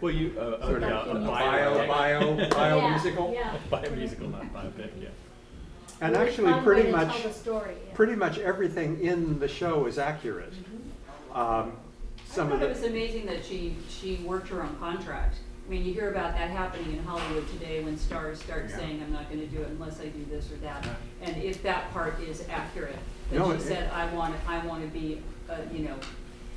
Well, you, Sort of a bio musical. Yeah. Bio-musical, not biopic, yeah. And Really actually, fun pretty way to much, tell the story, yeah. pretty much everything in the show is accurate. I Some thought of it was amazing that she worked her own contract. I mean, you hear about that happening in Hollywood today when stars start saying, I'm not going to do it unless I do this or that. And if that part is accurate, that she said, I want to be, you know,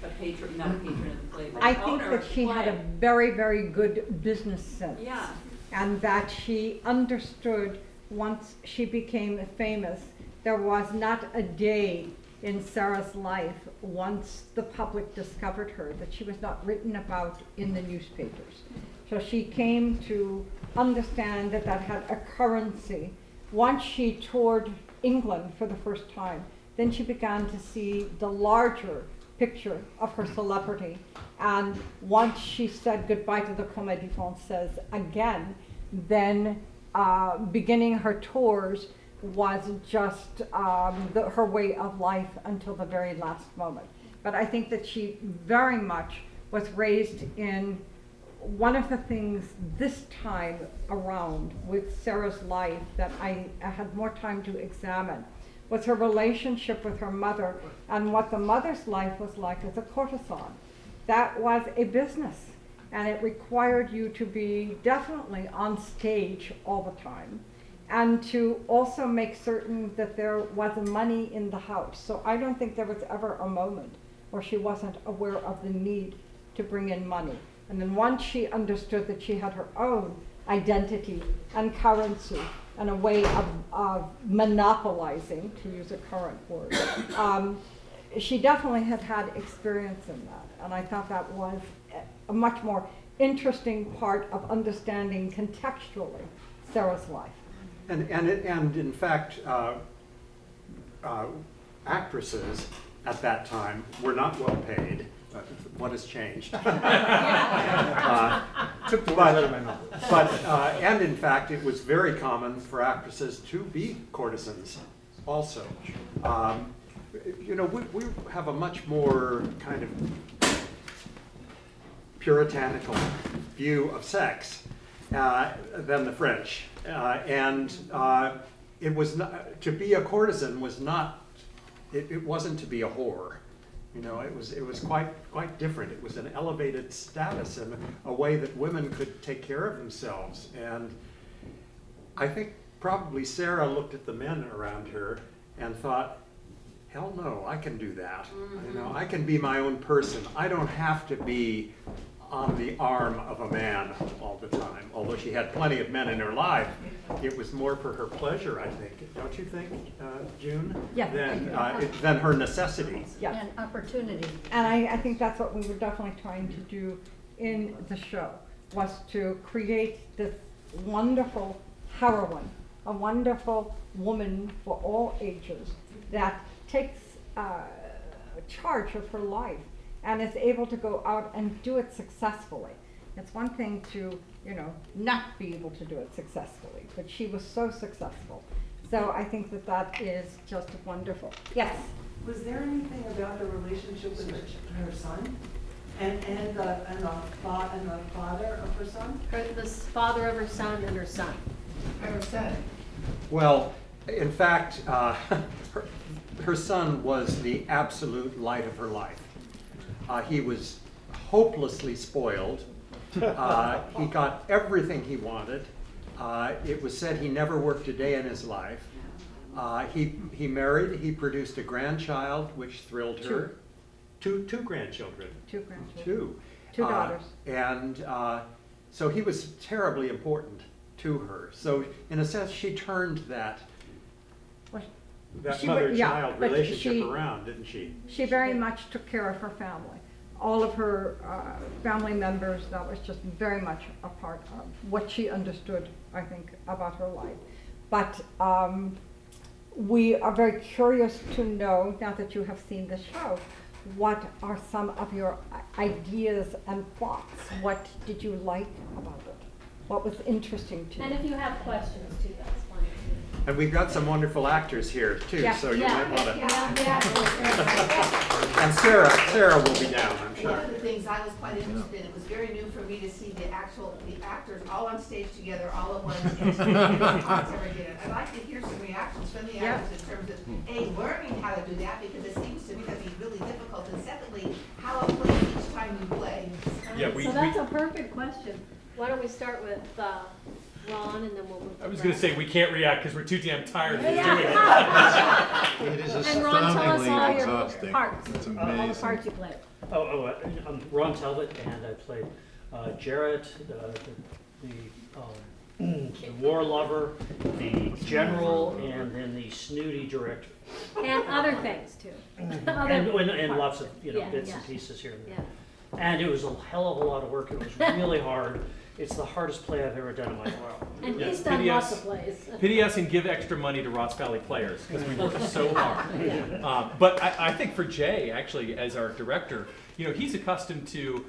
a patron, not a patron of the play, but I an think owner that of the she had a play. very, very good business sense. Yeah. And that she understood once she became famous, there was not a day in Sarah's life once the public discovered her that she was not written about in the newspapers. So she came to understand that that had a currency. Once she toured England for the first time, then she began to see the larger picture of her celebrity. And once she said goodbye to the Comédie Française again, then beginning her tours was just her way of life until the very last moment. But I think that she very much was raised in one of the things this time around with Sarah's life that I had more time to examine was her relationship with her mother and what the mother's life was like as a courtesan. That was a business, and it required you to be definitely on stage all the time, and to also make certain that there was money in the house. So I don't think there was ever a moment where she wasn't aware of the need to bring in money. And then once she understood that she had her own identity and currency and a way of monopolizing, to use a current word, she definitely had had experience in that. And I thought that was a much more interesting part of understanding contextually Sarah's life. And in fact, actresses at that time were not well paid. What has changed? Took the words out of my mouth. But and in fact, it was very common for actresses to be courtesans also. You know, we have a much more kind of puritanical view of sex than the French. It was not, to be a courtesan was not, it wasn't to be a whore. You know, it was quite different. It was an elevated status and a way that women could take care of themselves. And I think probably Sarah looked at the men around her and thought, hell no, I can do that. You know, I can be my own person. I don't have to be on the arm of a man all the time. Although she had plenty of men in her life, it was more for her pleasure, I think. Don't you think, June? Yeah. Than her necessity. Yeah. And opportunity. And I think that's what we were definitely trying to do in the show, was to create this wonderful heroine, a wonderful woman for all ages that takes charge of her life and is able to go out and do it successfully. It's one thing to, not be able to do it successfully, but she was so successful. So I think that that is just wonderful. Yes? Was there anything about the relationship with her son? And the father of her son? The father of her son and her son. Her son. Well, in fact, her son was the absolute light of her life. He was hopelessly spoiled. He got everything he wanted. It was said he never worked a day in his life. He married, he produced a grandchild, which thrilled her. Two grandchildren. Two grandchildren. Two Two daughters. And so he was terribly important to her. So in a sense, she turned that mother-child relationship around, didn't she? She very much took care of her family. All of her family members, that was just very much a part of what she understood, I think, about her life. But we are very curious to know, now that you have seen the show, what are some of your ideas and thoughts? What did you like about it? What was interesting to you? And if you have questions too, that's fine too. And we've got some wonderful actors here too, so you might want to. And Sarah will be down, I'm sure. One of the things I was quite interested in, it was very new for me to see the actors all on stage together, all at once. I'd like to hear some reactions from the actors in terms of A, learning how to do that, because it seems to me to be really difficult, and secondly, how it plays each time you play. So that's a perfect question. Why don't we start with Ron, and then we'll move. I was going to say we can't react because we're too damn tired of doing it. It is astoundingly exhausting. It's amazing. All the parts you played. I'm Ron Talbot, and I played Jarrett, the war lover, the general, and then the snooty director. And other things too. and lots of bits and pieces here and there. And it was a hell of a lot of work. It was really hard. It's the hardest play I've ever done in my life. And he's done lots of plays. Pity us and give extra money to Ross Valley players because we work so hard. But I think for Jay, actually, as our director, he's accustomed to,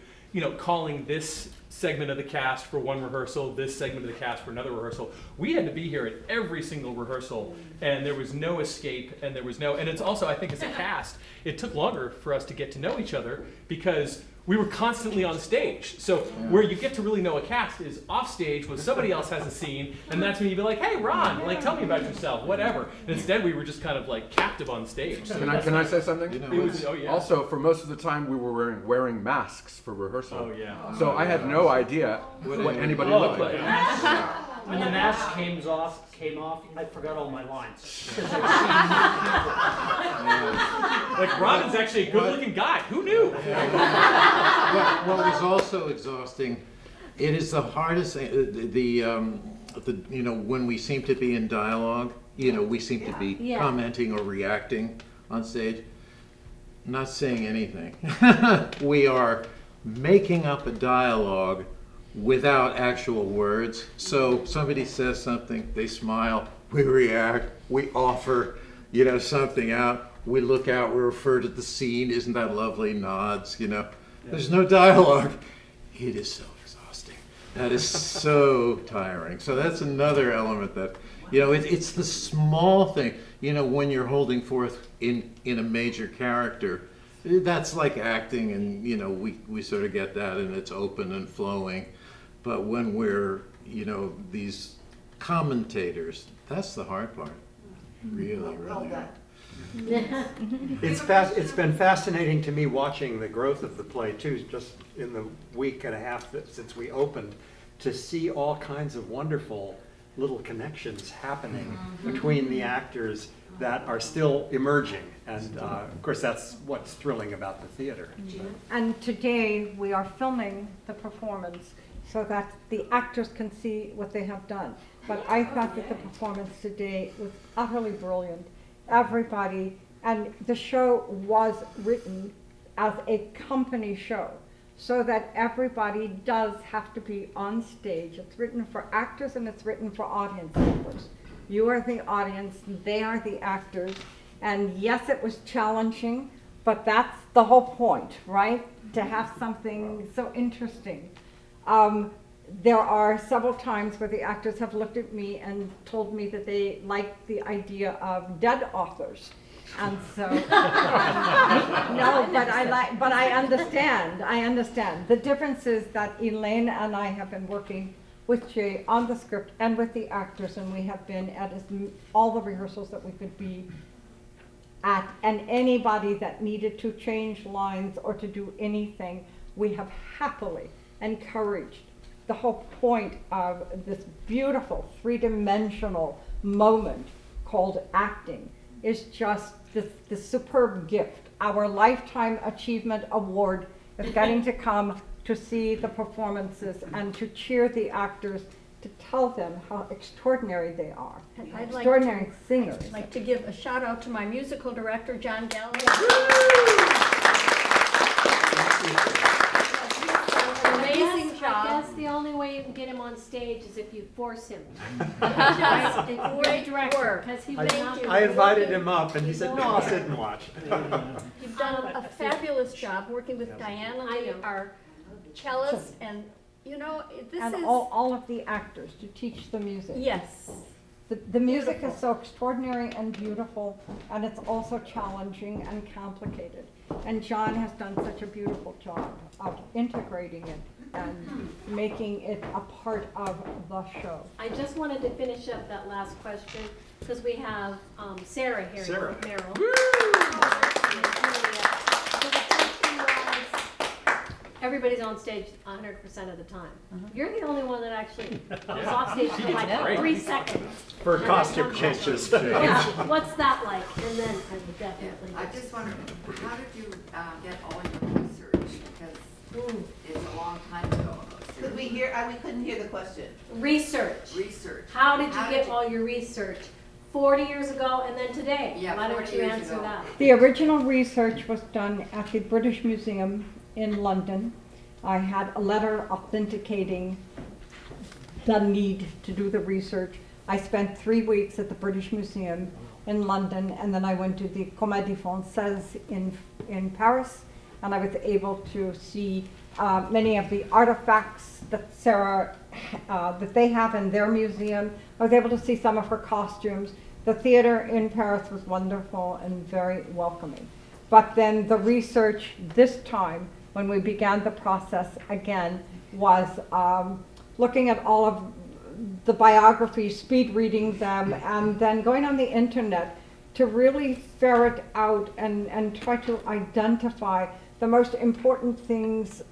calling this segment of the cast for one rehearsal, this segment of the cast for another rehearsal. We had to be here at every single rehearsal, and there was no escape, and it's also, I think, as a cast, it took longer for us to get to know each other because we were constantly on stage. So where you get to really know a cast is off stage when somebody else has a scene, and that's when you'd be like, hey, Ron, tell me about yourself, whatever. And instead, we were just kind of captive on stage. So Can I say something? Also, for most of the time, we were wearing masks for rehearsal. Oh, yeah. So I had no idea what anybody looked like. When the mask came off, I forgot all my lines. Ron is actually a good-looking guy. Who knew? What was also exhausting, it is the hardest thing, when we seem to be in dialogue, we seem to be commenting or reacting on stage, not saying anything. We are making up a dialogue without actual words. So somebody says something, they smile, we react, we offer, something out, we look out, we refer to the scene, isn't that lovely, nods, There's no dialogue. It is so exhausting. That is so tiring. So that's another element that, it's the small thing, when you're holding forth in a major character, that's like acting, and, we sort of get that, and it's open and flowing. But when we're, these commentators, that's the hard part. Really. It's been fascinating to me watching the growth of the play too, just in the week and a half since we opened, to see all kinds of wonderful little connections happening between the actors that are still emerging. And of course, that's what's thrilling about the theater. And today we are filming the performance so that the actors can see what they have done. But I thought that the performance today was utterly brilliant. Everybody, and the show was written as a company show, so that everybody does have to be on stage. It's written for actors and it's written for audience members. You are the audience, they are the actors. And yes, it was challenging, but that's the whole point, right? To have something so interesting. There are several times where the actors have looked at me and told me that they like the idea of dead authors. And so, no, but I understand. The difference is that Elaine and I have been working with Jay on the script and with the actors, and we have been at all the rehearsals that we could be at, and anybody that needed to change lines or to do anything, we have happily encouraged. The whole point of this beautiful three-dimensional moment called acting is just this superb gift. Our Lifetime Achievement Award is getting to come to see the performances and to cheer the actors, to tell them how extraordinary they are. Extraordinary singers. I'd like to give a shout out to my musical director, John Gallagher. Amazing job. I guess the only way you can get him on stage is if you force him. Just a great director, because he would not be. I invited him up and he said, no, I'll sit and watch. You've done a fabulous job working with Diana Lee, our cellist, and you know, this and is... all of the actors to teach the music. Yes. The music is so extraordinary and beautiful, and it's also challenging and complicated. And John has done such a beautiful job of integrating it and making it a part of the show. I just wanted to finish up that last question because we have Sarah here. Sarah. Meryl. Everybody's on stage 100% of the time. You're the only one that actually is off stage for like 3 seconds. For costume changes. Yeah, what's that like? And then I would definitely. I just wonder, how did you get all your research? Because it's a long time ago. Could we hear? We couldn't hear the question. Research. Research. How did you get all your research? 40 years ago and then today. Yeah, why don't you answer that? The original research was done at the British Museum in London. I had a letter authenticating the need to do the research. I spent 3 weeks at the British Museum in London, and then I went to the Comédie Française in Paris, and I was able to see many of the artifacts that Sarah, that they have in their museum. I was able to see some of her costumes. The theater in Paris was wonderful and very welcoming. But then the research this time, when we began the process again, was looking at all of the biographies, speed reading them, and then going on the internet to really ferret out and try to identify the most important things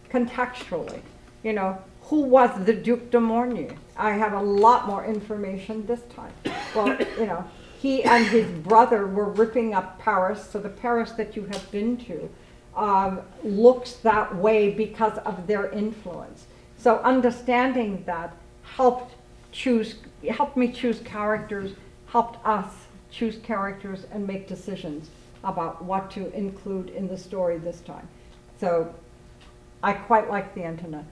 contextually. You know, who was the Duc de Morny? I have a lot more information this time. Well, you know, he and his brother were ripping up Paris, so the Paris that you have been to looks that way because of their influence. So understanding that helped me choose characters, helped us choose characters and make decisions about what to include in the story this time. So I quite like the internet.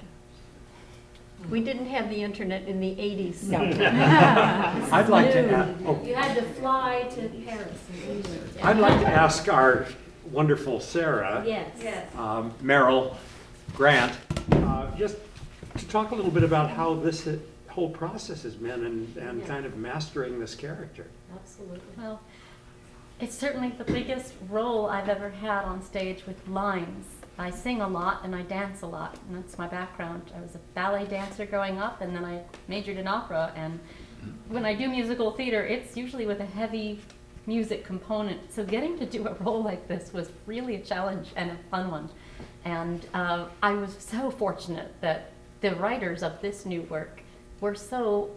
We didn't have the internet in the 80s. No. I'd like to add, You had to fly to Paris. I'd like to ask our wonderful Sarah, Yes. Meryl, Grant, just to talk a little bit about how this whole process has been and kind of mastering this character. Absolutely. Well, it's certainly the biggest role I've ever had on stage with lines. I sing a lot and I dance a lot, and that's my background. I was a ballet dancer growing up, and then I majored in opera, and when I do musical theater, it's usually with a heavy music component. So getting to do a role like this was really a challenge and a fun one. And I was so fortunate that the writers of this new work were so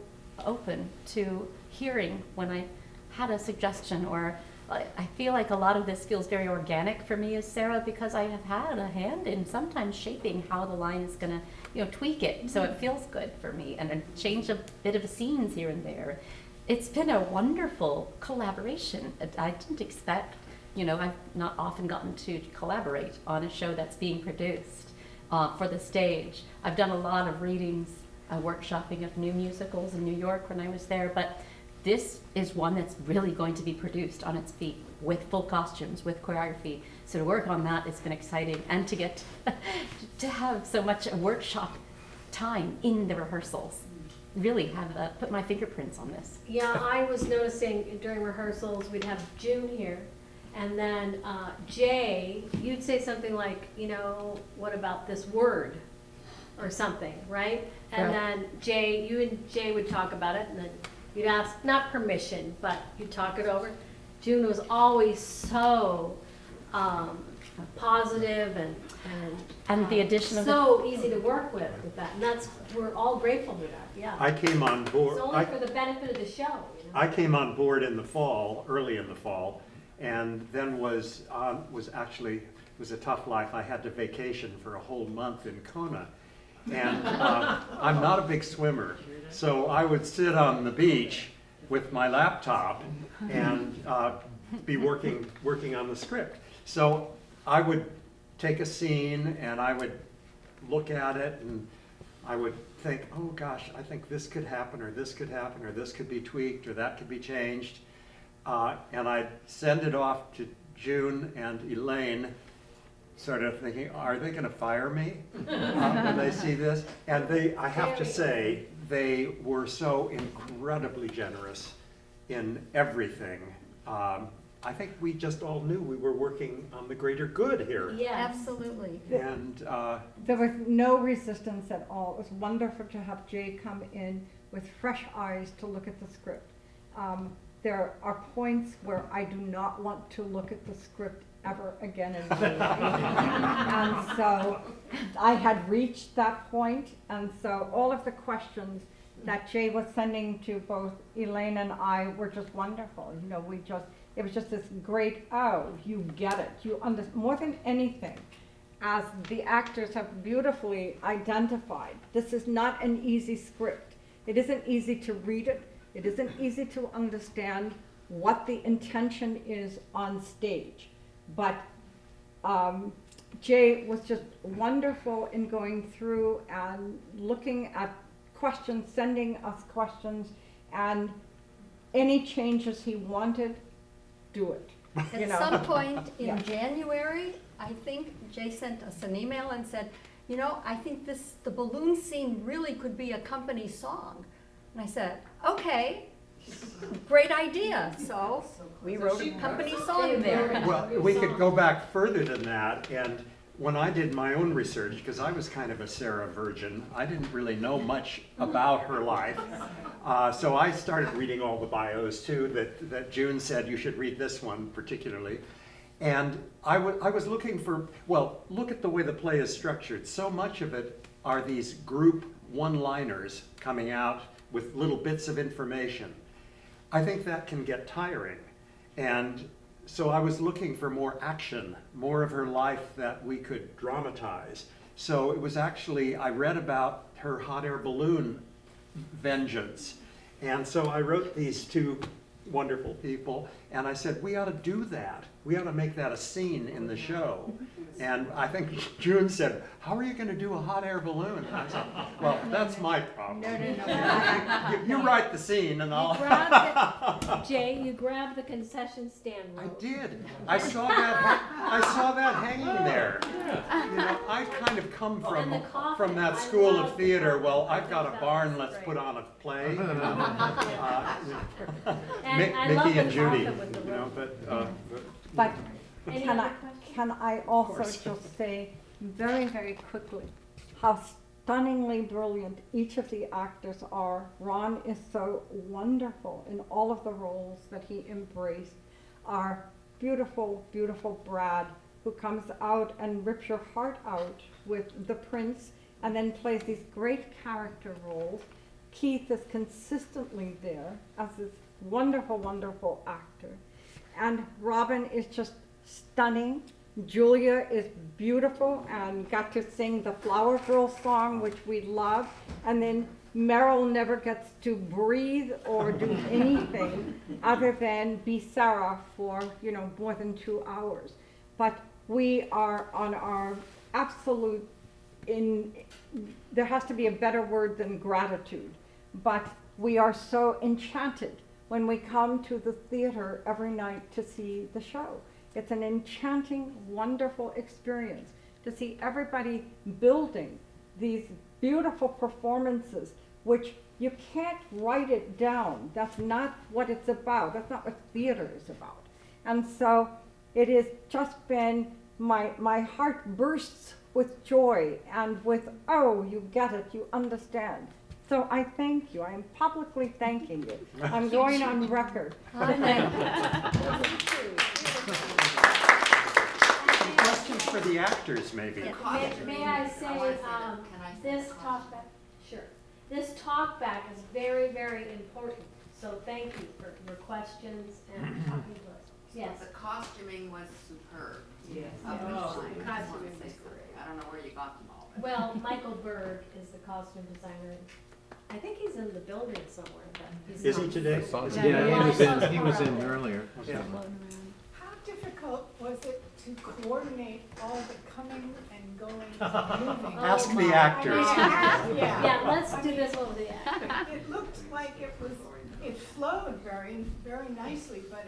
open to hearing when I had a suggestion, or I feel like a lot of this feels very organic for me as Sarah, because I have had a hand in sometimes shaping how the line is going to, tweak it so it feels good for me, and change a bit of the scenes here and there. It's been a wonderful collaboration. I didn't expect, I've not often gotten to collaborate on a show that's being produced for the stage. I've done a lot of readings, workshopping of new musicals in New York when I was there, but this is one that's really going to be produced on its feet with full costumes, with choreography. So to work on that has been exciting, and to get to have so much workshop time in the rehearsals. Really have put my fingerprints on this. Yeah, I was noticing during rehearsals we'd have June here, and then Jay, you'd say something like, what about this word or something, right? And then Jay, you and Jay would talk about it, and then you'd ask, not permission, but you'd talk it over. June was always so positive and the addition of so easy to work with that, and we're all grateful for that. Yeah. I came on board. It's only for the benefit of the show. I came on board in the fall, early in the fall, and then was a tough life. I had to vacation for a whole month in Kona, and I'm not a big swimmer, so I would sit on the beach with my laptop and be working on the script. So I would take a scene and I would look at it and I would think, oh gosh, I think this could happen, or this could happen, or this could be tweaked, or that could be changed. And I'd send it off to June and Elaine, sort of thinking, are they going to fire me when they see this? And I have to say, they were so incredibly generous in everything. I think we just all knew we were working on the greater good here. Yeah, absolutely. And there was no resistance at all. It was wonderful to have Jay come in with fresh eyes to look at the script. There are points where I do not want to look at the script ever again in my life. And so I had reached that point, and so all of the questions that Jay was sending to both Elaine and I were just wonderful. It was just this great, you get it. You understand more than anything, as the actors have beautifully identified. This is not an easy script. It isn't easy to read it. It isn't easy to understand what the intention is on stage. But Jay was just wonderful in going through and looking at questions, sending us questions, and any changes he wanted, do it. At some point in January, I think Jay sent us an email and said, I think the balloon scene really could be a company song. And I said, okay, great idea. So we wrote a company song there. Well, we could go back further than that, and when I did my own research, because I was kind of a Sarah virgin, I didn't really know much about her life. So I started reading all the bios too, that June said you should read this one particularly. And I was looking for, look at the way the play is structured. So much of it are these group one-liners coming out with little bits of information. I think that can get tiring. And so I was looking for more action, more of her life that we could dramatize. So it was actually, I read about her hot air balloon vengeance. And so I wrote these two wonderful people, and I said, we ought to do that. We ought to make that a scene in the show. And I think June said, how are you going to do a hot air balloon? And I said, well, that's my problem. No. You write the scene and I'll... Jay, you grabbed the concession stand rope. I did. I saw that hanging there. I kind of come from that school of theater. Well, I've got a barn, let's put on a play. Mickey and Judy, but can I also just say very, very quickly how stunningly brilliant each of the actors are. Ron is so wonderful in all of the roles that he embraced. Our beautiful, beautiful Brad, who comes out and rips your heart out with the prince and then plays these great character roles. Keith is consistently there as this wonderful, wonderful actor. And Robin is just stunning. Julia is beautiful and got to sing the Flower Girl song, which we love. And then Meryl never gets to breathe or do anything other than be Sarah for, more than 2 hours. But we are on our absolute, there has to be a better word than gratitude, but we are so enchanted when we come to the theater every night to see the show. It's an enchanting, wonderful experience to see everybody building these beautiful performances, which you can't write it down. That's not what it's about. That's not what theater is about. And so it has just been, my heart bursts with joy and with, oh, you get it, you understand. So I thank you. I am publicly thanking you. I'm going on record. Some questions for the actors, maybe. May I say, this talkback, sure. This talkback is very, very important. So thank you for your questions and talking to us. Yes. The costuming was superb. Yes. Costuming. I don't know where you got them all. Well, Michael Berg is the costume designer. I think he's in the building somewhere, but he's Is not. he today? Yeah, he was in earlier. Yeah. How difficult was it to coordinate all the coming and going and moving? Ask the actors. Yeah, let's do this over the actors. It looked like it flowed very, very nicely, but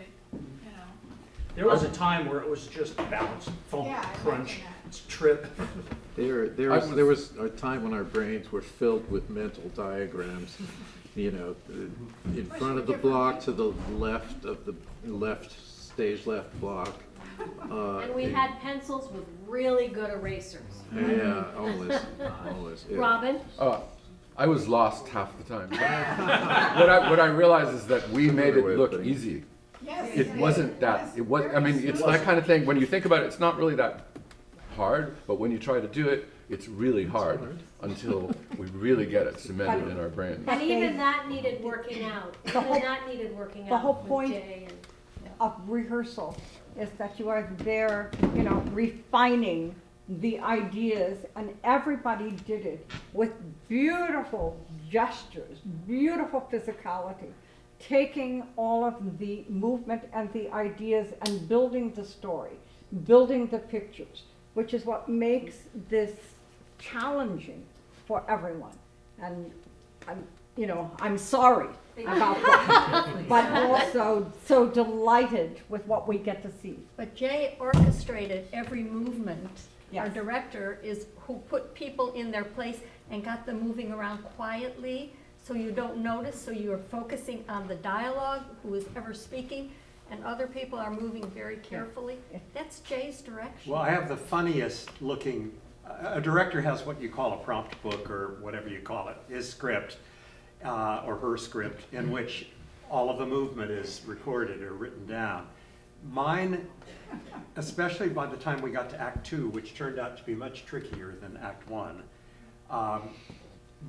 There was a time where it was just bounce, thump, Yeah, I crunch, imagine trip. There was a time when our brains were filled with mental diagrams, in front of the block to the left of the stage left block. And we had pencils with really good erasers. Yeah, always. Yeah. Robin? I was lost half the time. What I realized is that we made it look easy. Yes, It wasn't that. It was. I mean, it's that kind of thing. When you think about it, it's not really that hard. But when you try to do it, it's really hard until we really get it cemented in our brains. And even that needed working out. The whole with point Jay and of rehearsal is that you are there, refining the ideas, and everybody did it with beautiful gestures, beautiful physicality, taking all of the movement and the ideas and building the story, building the pictures, which is what makes this challenging for everyone. And I'm sorry about that, but also so delighted with what we get to see. But Jay orchestrated every movement. Yes. Our director is who put people in their place and got them moving around quietly so you don't notice, so you're focusing on the dialogue, who is ever speaking, and other people are moving very carefully. That's Jay's direction. Well, I have the funniest looking, a director has what you call a prompt book or whatever you call it, his script or her script, in which all of the movement is recorded or written down. Mine, especially by the time we got to Act 2, which turned out to be much trickier than Act 1,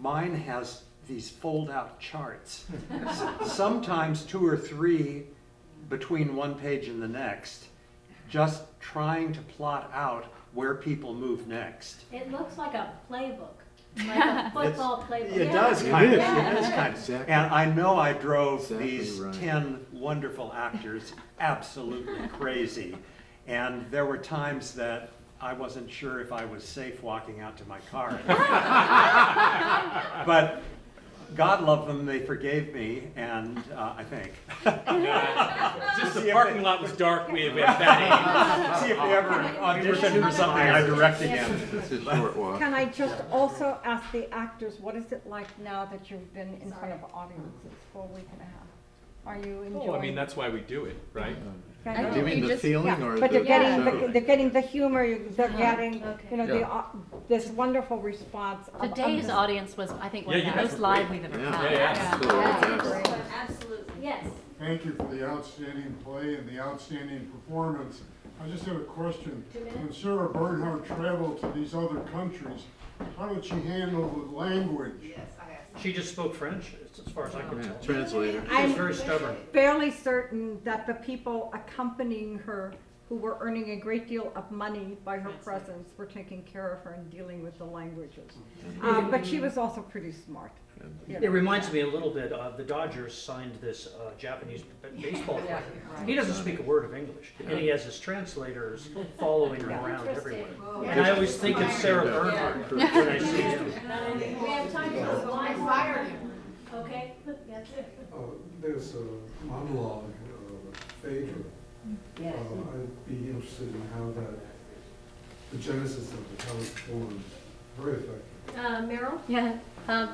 mine has these fold-out charts, sometimes 2 or 3 between one page and the next, just trying to plot out where people move next. it looks like a playbook, like a football playbook. It does kind of. Yeah. It is kind of. Exactly. And I know I drove Exactly these right. 10 wonderful actors absolutely crazy. And there were times that I wasn't sure if I was safe walking out to my car. But God loved them, they forgave me, and I think. Just the parking lot was dark, we have that. See if they ever audition for something I direct again. It's a short walk. Can I just also ask the actors, what is it like now that you've been in front of audiences for a week and a half? Are you enjoying? Well, I mean, that's why we do it, right? Okay. Do you mean the feeling or but the they're getting the humor, they're getting, Yeah. this wonderful response. of Today's understanding. audience was, I think, one of Yeah, the you guys most were live great. we've ever Yeah. had. Yeah. Absolutely, yes. Thank you for the outstanding play and the outstanding performance. I just have a question. When Sarah Bernhardt traveled to these other countries, how did she handle the language? Yes, I asked She just spoke French, as far as I can tell. Translator. She was very stubborn. Fairly certain that the people accompanying her, who were earning a great deal of money by her presence, were taking care of her and dealing with the languages. But she was also pretty smart. It reminds me a little bit of the Dodgers signed this Japanese baseball player. He doesn't speak a word of English, and he has his translators following him around everywhere. And I always think of Sarah Bernhardt when I see him. We have time for this one. I fired him. Okay, that's it. There's a monologue, Phaedra. Yes. I'd be interested in how that, the genesis of it, how it's formed. Very effective. Meryl? Yeah.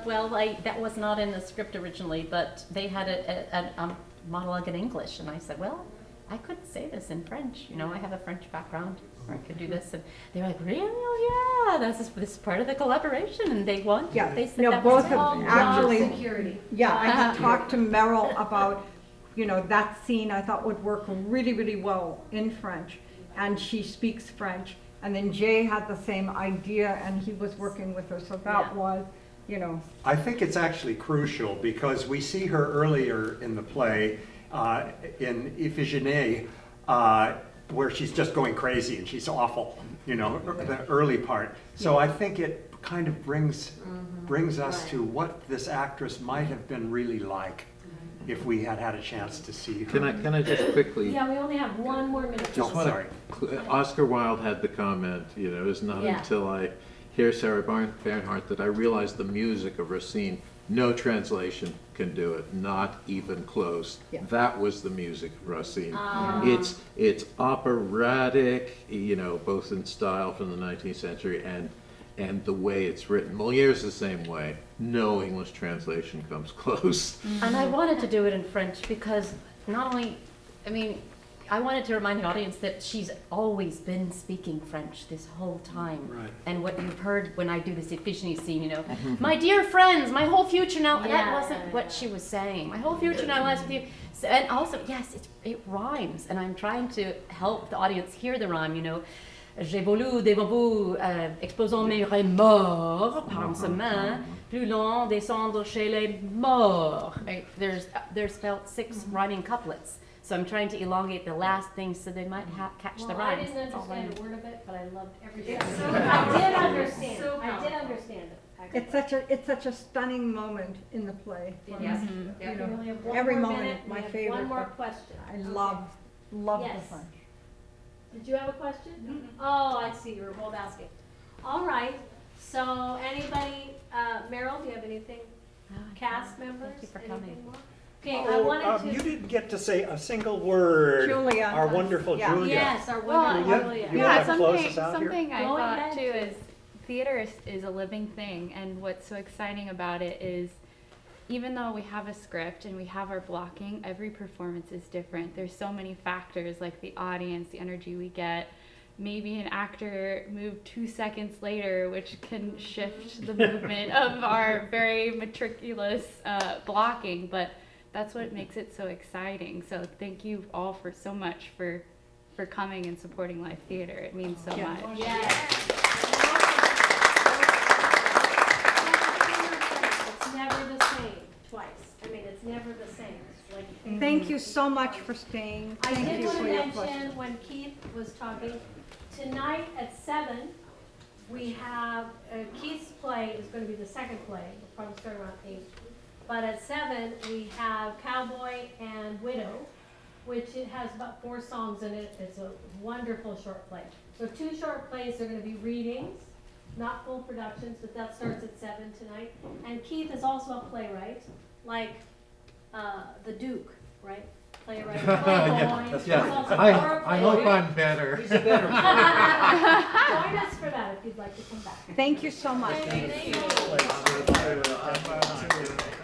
Well, that was not in the script originally, but they had a monologue in English, and I said, well, I could say this in French. You know, I have a French background, or I could do this. And they were like, really? Oh, yeah, this is part of the collaboration, and they won. Yeah, they said no, that both was of actually. Security. Yeah, I had talked to Meryl about, you know, that scene I thought would work really, really well in French, and she speaks French. And then Jay had the same idea, and he was working with her, so that was, you know. I think it's actually crucial because we see her earlier in the play in Iphigenie, where she's just going crazy and she's awful, you know, the early part. So I think it kind of brings us to what this actress might have been really like if we had had a chance to see her. Can I just quickly? Yeah, we only have one more minute. Sorry. Oscar Wilde had the comment, you know, it's not until I hear Sarah Bernhardt that I realize the music of Racine, no translation can do it, not even close. Yeah. That was the music of Racine. It's operatic, you know, both in style from the 19th century and the way it's written. Moliere's the same way. No English translation comes close. And I wanted to do it in French because not only, I mean, I wanted to remind the audience that she's always been speaking French this whole time. Right. And what you've heard when I do this Iphigenie scene, you know, my dear friends, my whole future now, that wasn't what she was saying. My whole future now lies with you. So, and also, yes, it rhymes, and I'm trying to help the audience hear the rhyme, you know. J'évolue devant vous, exposant mes remords par un chemin plus long, descendre chez les morts. Right? There's about 6 rhyming couplets, so I'm trying to elongate the last thing so they might catch the rhymes. I didn't understand a word of it, but I loved everything. It's I did understand. I did understand it. It's such a stunning moment in the play. Yes. You know, We only have one every more moment, minute. my We have favorite. One more but question. I love the Yes. French. Did you have a question? Oh, I see. You were both asking. All right. So anybody, Meryl, do you have anything? Cast members? Thank you for anything coming. more? Okay, I wanted to. You didn't get to say a single word. Julia. Our wonderful Julia. Yes, our Well, wonderful Julia. Julia. You wanna close us out here? something I Go thought ahead. too is theater is a living thing, and what's so exciting about it is even though we have a script and we have our blocking, every performance is different. There's so many factors like the audience, the energy we get. Maybe an actor moved 2 seconds later, which can shift the movement of our very meticulous blocking, but that's what makes it so exciting. So thank you all for so much for coming and supporting live theater. It means so much. It's never the same twice. I mean, it's never the same. It's like Thank you so much for staying. I Thank did you want for to your mention questions. when Keith was talking, tonight at 7, we have, Keith's play is going to be the second play. We'll probably start around 8. But at 7, we have Cowboy and Widow, which it has about 4 songs in it. It's a wonderful short play. So 2 short plays are going to be readings, not full productions, but that starts at 7 tonight. And Keith is also a playwright, like the Duke, right? Playwright, playboy. Yeah. He's also I hope playwright. I'm better. He's a better Join us for that if you'd like to come back. Thank you so much. Thank you. Thank you.